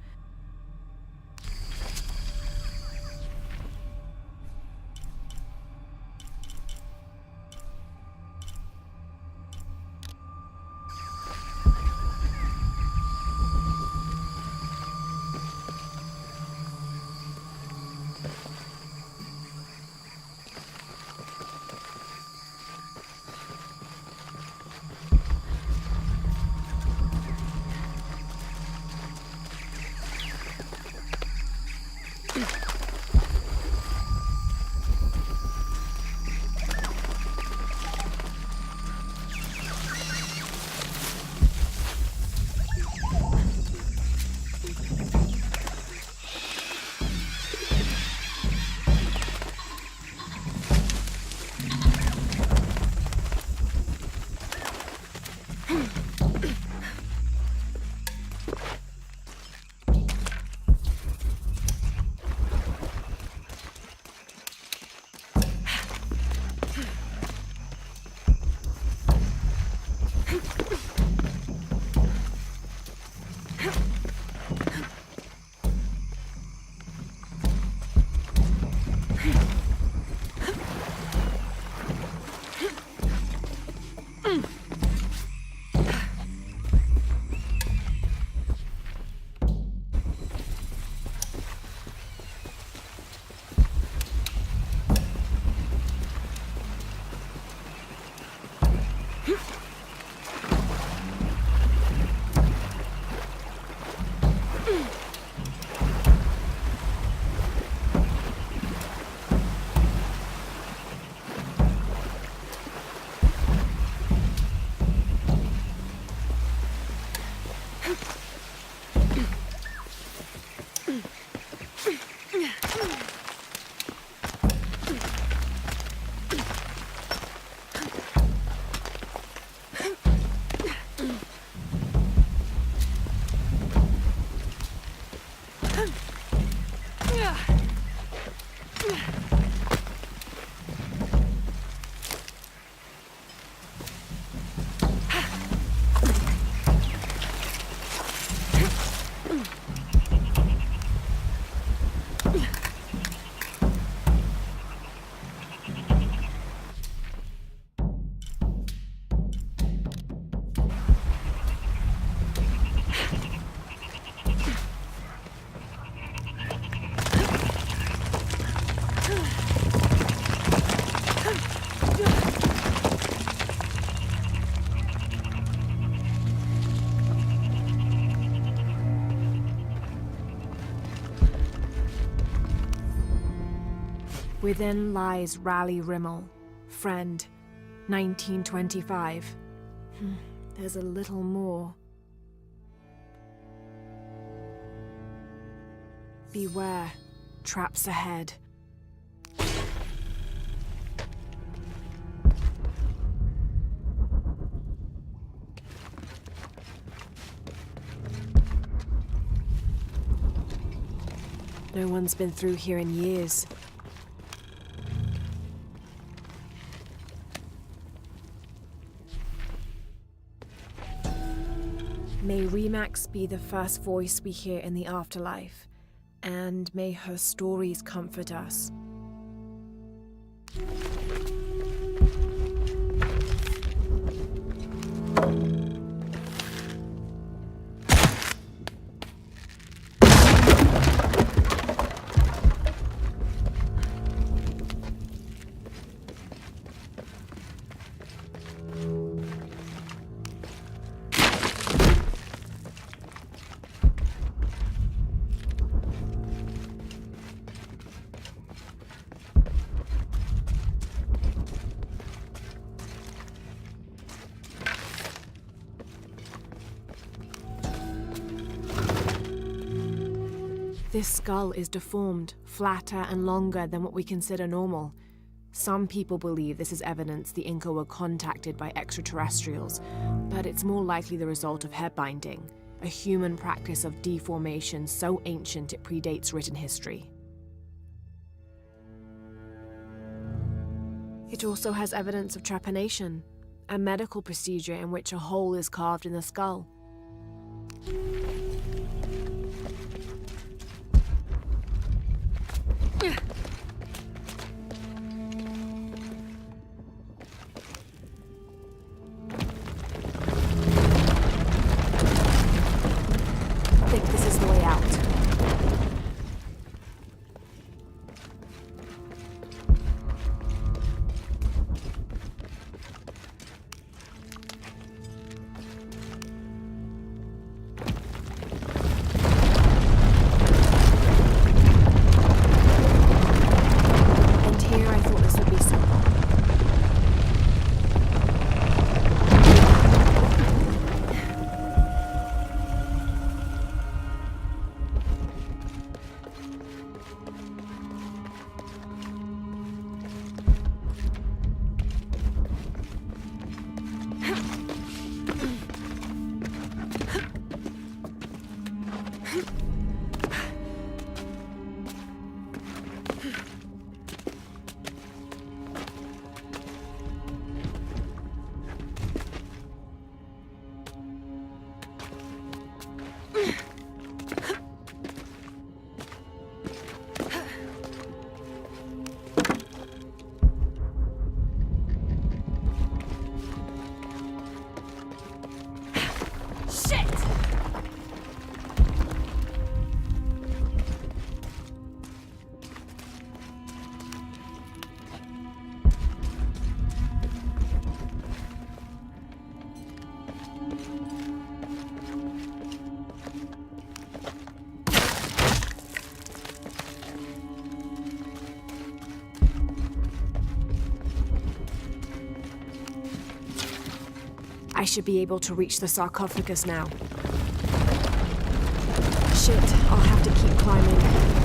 Within lies Raleigh Rimmel, friend, 1925. There's a little more. Beware, traps ahead. No one's been through here in years. May Remax be the first voice we hear in the afterlife, and may her stories comfort us. This skull is deformed, flatter and longer than what we consider normal. Some people believe this is evidence the Inca were contacted by extraterrestrials, but it's more likely the result of head binding, a human practice of deformation so ancient it predates written history. It also has evidence of trepanation, a medical procedure in which a hole is carved in the skull. I think this is the way out. And here I thought this would be simple. I should be able to reach the sarcophagus now. Shit, I'll have to keep climbing.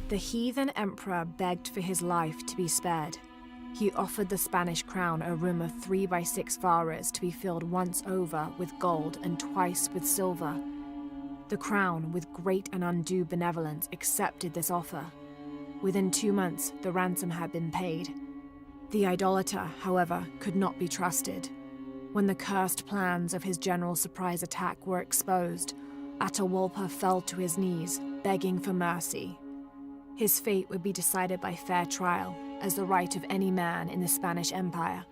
The heathen emperor begged for his life to be spared. He offered the Spanish crown a room of 3 by 6 varas to be filled once over with gold and twice with silver. The crown, with great and undue benevolence, accepted this offer. Within 2 months, the ransom had been paid. The idolater, however, could not be trusted. When the cursed plans of his general surprise attack were exposed, Atahualpa fell to his knees, begging for mercy. His fate would be decided by fair trial, as the right of any man in the Spanish Empire.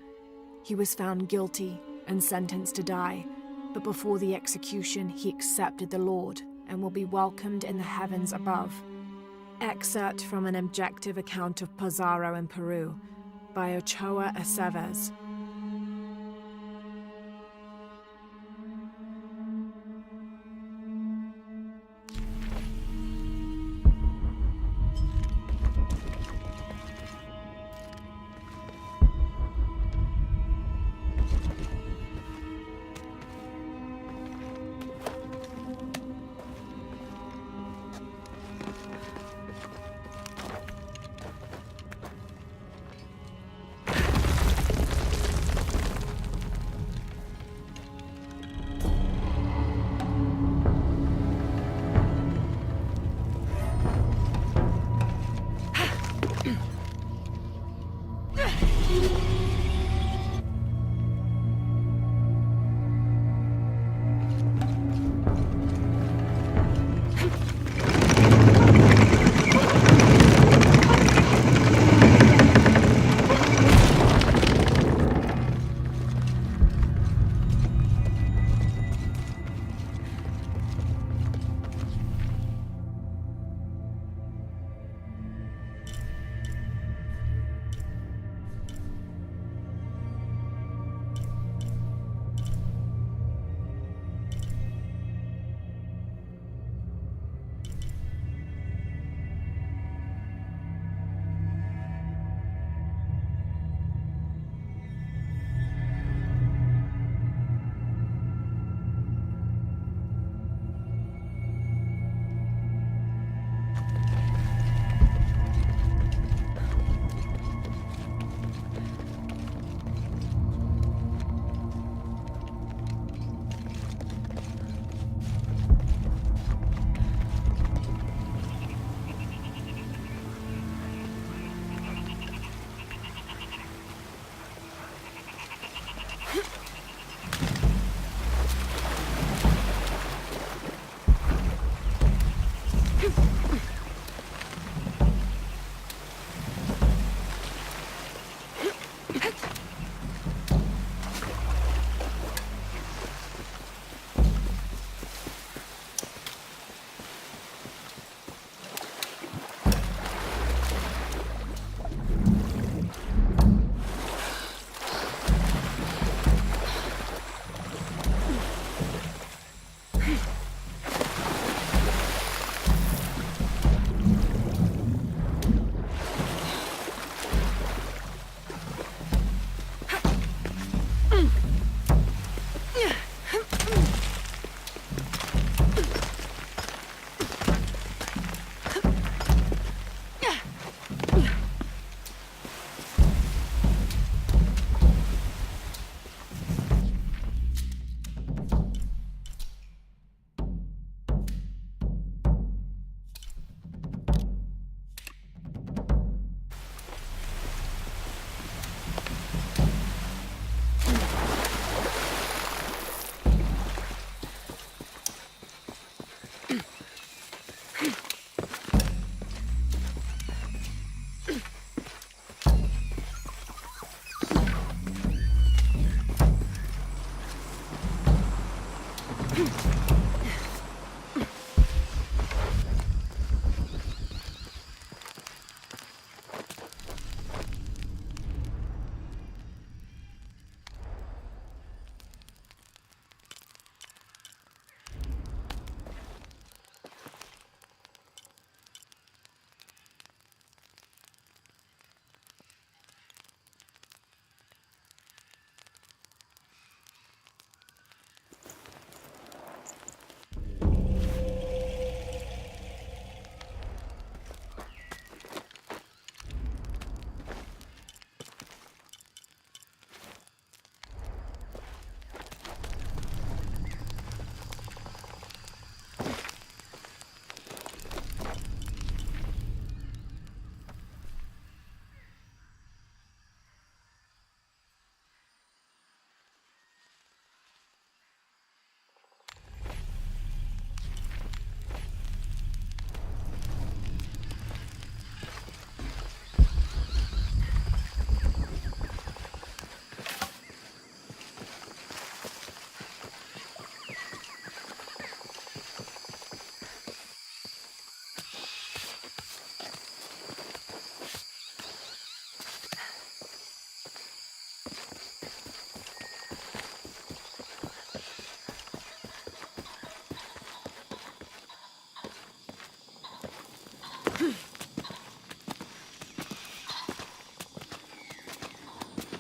He was found guilty and sentenced to die, but before the execution he accepted the Lord and will be welcomed in the heavens above. Excerpt from an objective account of Pizarro in Peru by Ochoa Aceves.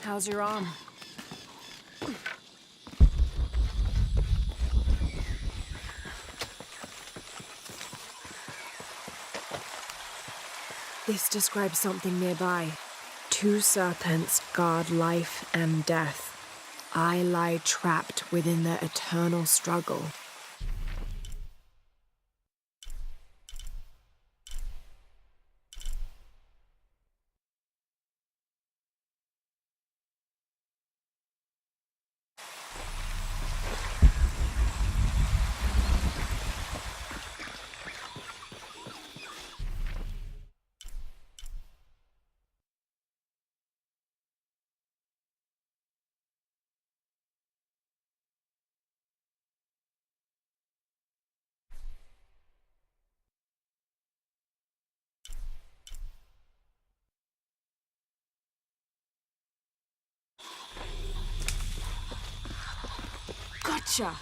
How's your arm? This describes something nearby. 2 serpents guard life and death. I lie trapped within their eternal struggle. Gotcha!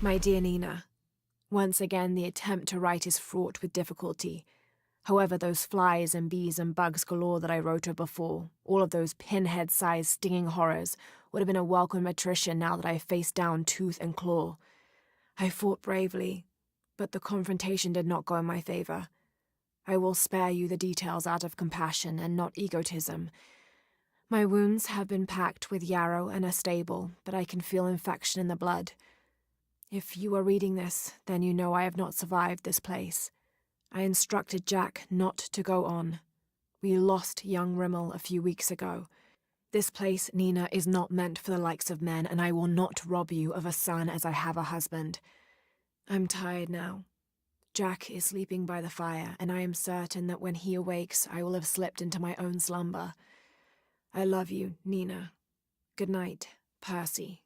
My dear Nina, once again the attempt to write is fraught with difficulty. However, those flies and bees and bugs galore that I wrote of before, all of those pinhead-sized stinging horrors, would have been a welcome attrition now that I faced down tooth and claw. I fought bravely, but the confrontation did not go in my favor. I will spare you the details out of compassion and not egotism. My wounds have been packed with yarrow and are stable, but I can feel infection in the blood. If you are reading this, then you know I have not survived this place. I instructed Jack not to go on. We lost young Rimmel a few weeks ago. This place, Nina, is not meant for the likes of men, and I will not rob you of a son as I have a husband. I'm tired now. Jack is sleeping by the fire, and I am certain that when he awakes, I will have slipped into my own slumber. I love you, Nina. Good night, Percy.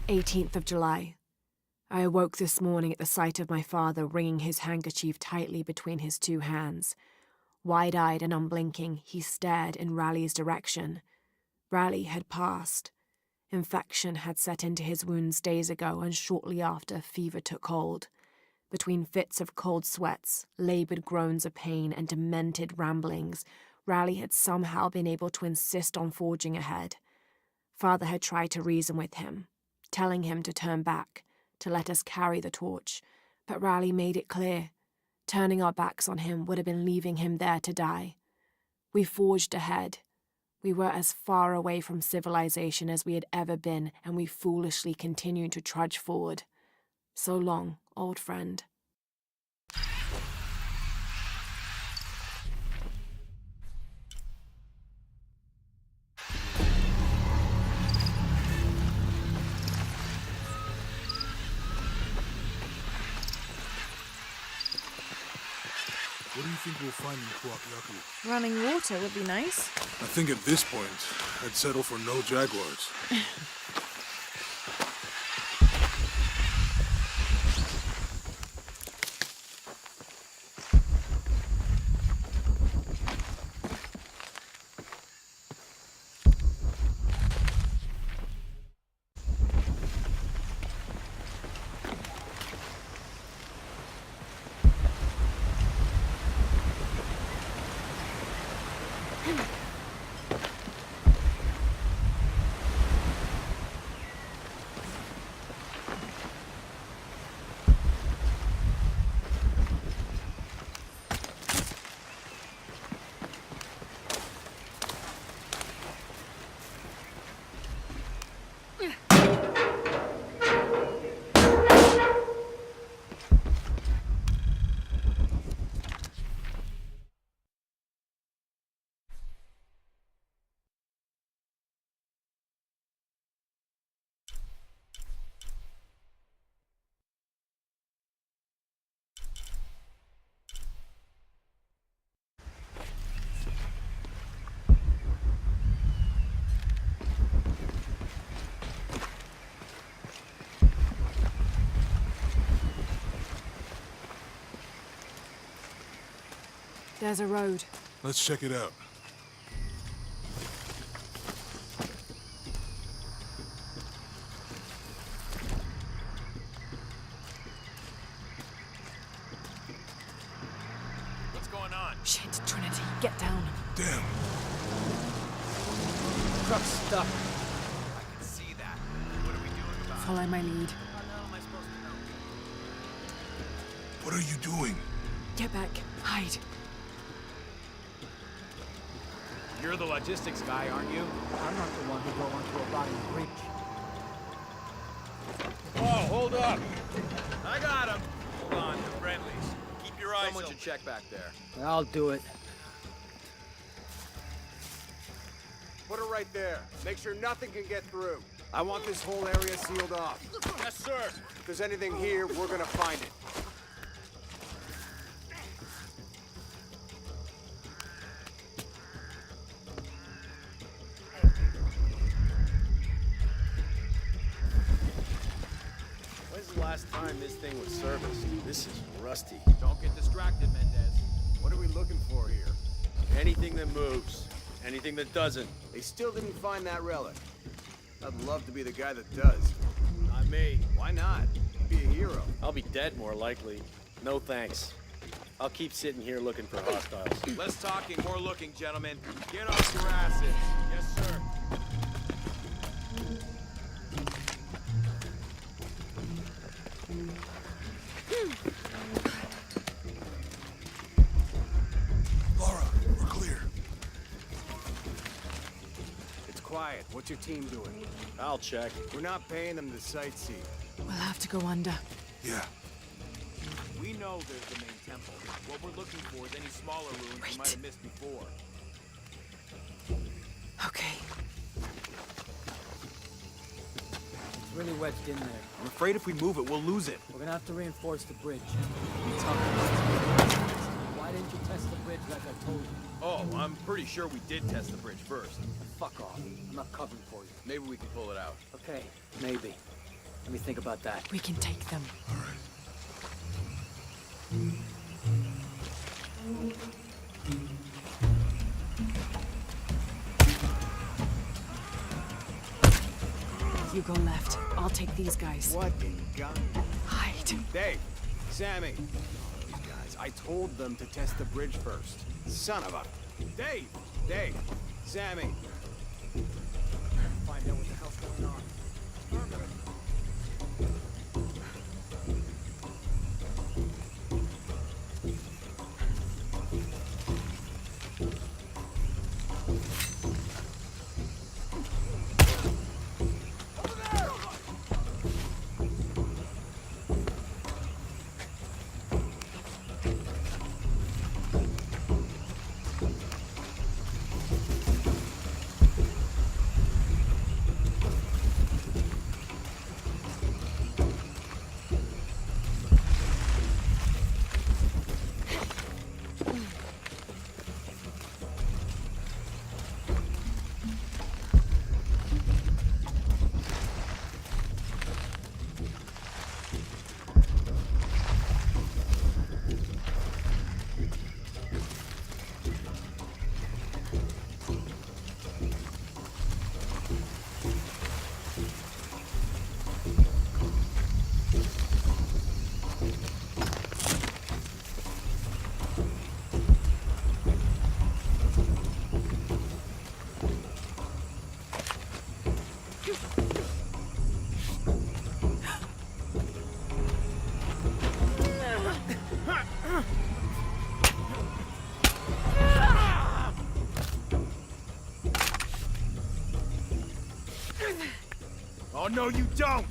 July 18th. I awoke this morning at the sight of my father wringing his handkerchief tightly between his two hands. Wide-eyed and unblinking, he stared in Raleigh's direction. Raleigh had passed. Infection had set into his wounds days ago, and shortly after, fever took hold. Between fits of cold sweats, laboured groans of pain, and demented ramblings, Raleigh had somehow been able to insist on forging ahead. Father had tried to reason with him, telling him to turn back, to let us carry the torch, but Raleigh made it clear. Turning our backs on him would have been leaving him there to die. We forged ahead. We were as far away from civilization as we had ever been, and we foolishly continued to trudge forward. So long, old friend. What do you think we'll find in Kuapiaku? Running water would be nice. I think at this point, I'd settle for no jaguars. There's a road. Let's check it out. What's going on? Shit, Trinity, get down. Damn. Truck's stuck. I can see that. What are we doing about it? Follow my lead. How the hell am I supposed to know? What are you doing? Get back. Hide. You're the logistics guy, aren't you? I'm not the one who drove onto a rotting bridge. Oh, hold up! I got him. Hold on, they're friendlies. Keep your eyes Someone open. should check back there. I'll do it. Put her right there. Make sure nothing can get through. I want this whole area sealed off. Yes, sir. If there's anything here, we're gonna find it. When's the last time this thing was serviced? This is rusty. Don't get distracted, Mendez. What are we looking for here? Anything that moves. Anything that doesn't. They still didn't find that relic. I'd love to be the guy that does. Not me. Why not? Be a hero. I'll be dead more likely. No thanks. I'll keep sitting here looking for hostiles. Less talking, more looking, gentlemen. Get off your asses. Yes, sir. Laura, we're clear. It's quiet. What's your team doing? I'll check. We're not paying them to sightsee. We'll have to go under. Yeah. We know there's the main temple. What we're looking for is any smaller ruins we might have missed before. Okay. It's really wedged in there. I'm afraid if we move it, we'll lose it. We're gonna have to reinforce the bridge. Why didn't you test the bridge like I told you? Oh, I'm pretty sure we did test the bridge first. Fuck off. I'm not covering for you. Maybe we can pull it out. Okay, maybe. Let me think about that. We can take them. All right. You go left. I'll take these guys. What in God? Hide. Dave, Sammy. These guys, I told them to test the bridge first. Son of a... Dave, Sammy. Find out what the hell's going on. Oh, no, you don't!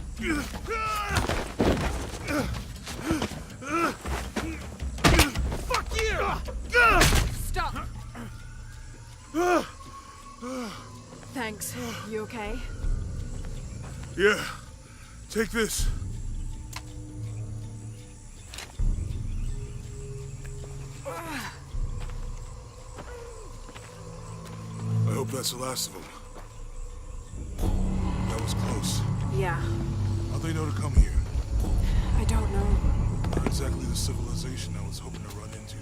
Fuck you! Stop! Thanks. You okay? Yeah. Take this. I hope that's the last of them. That was close. Yeah. How'd they know to come here? I don't know. Not exactly the civilization I was hoping to run into.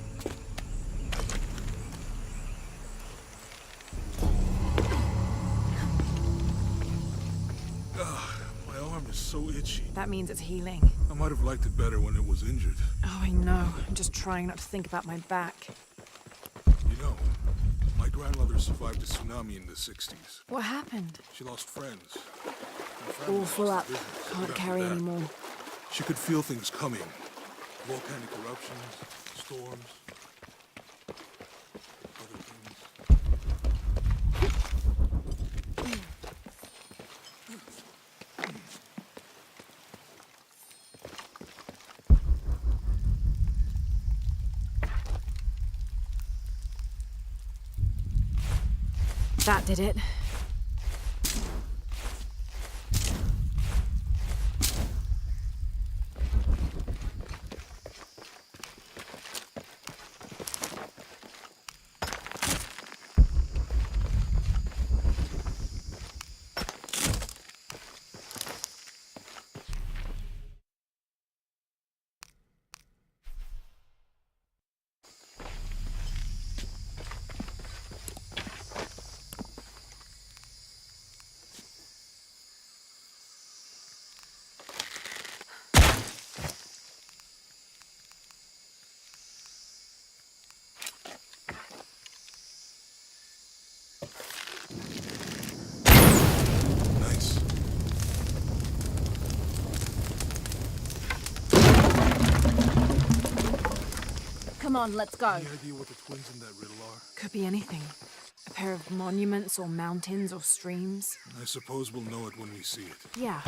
itchy. That means it's healing. I might have liked it better when it was injured. Oh, I know. I'm just trying not to think about my back. You know, my grandmother survived a tsunami in the 60s. What happened? She lost friends. Her family All full lost up. their business. Can't But carry after that, anymore. She could feel things coming. Volcanic eruptions, storms, other things. That did it. Nice. Come on, let's go. Any idea what the twins in that riddle are? Could be anything. A pair of monuments or mountains or streams. I suppose we'll know it when we see it. Yeah,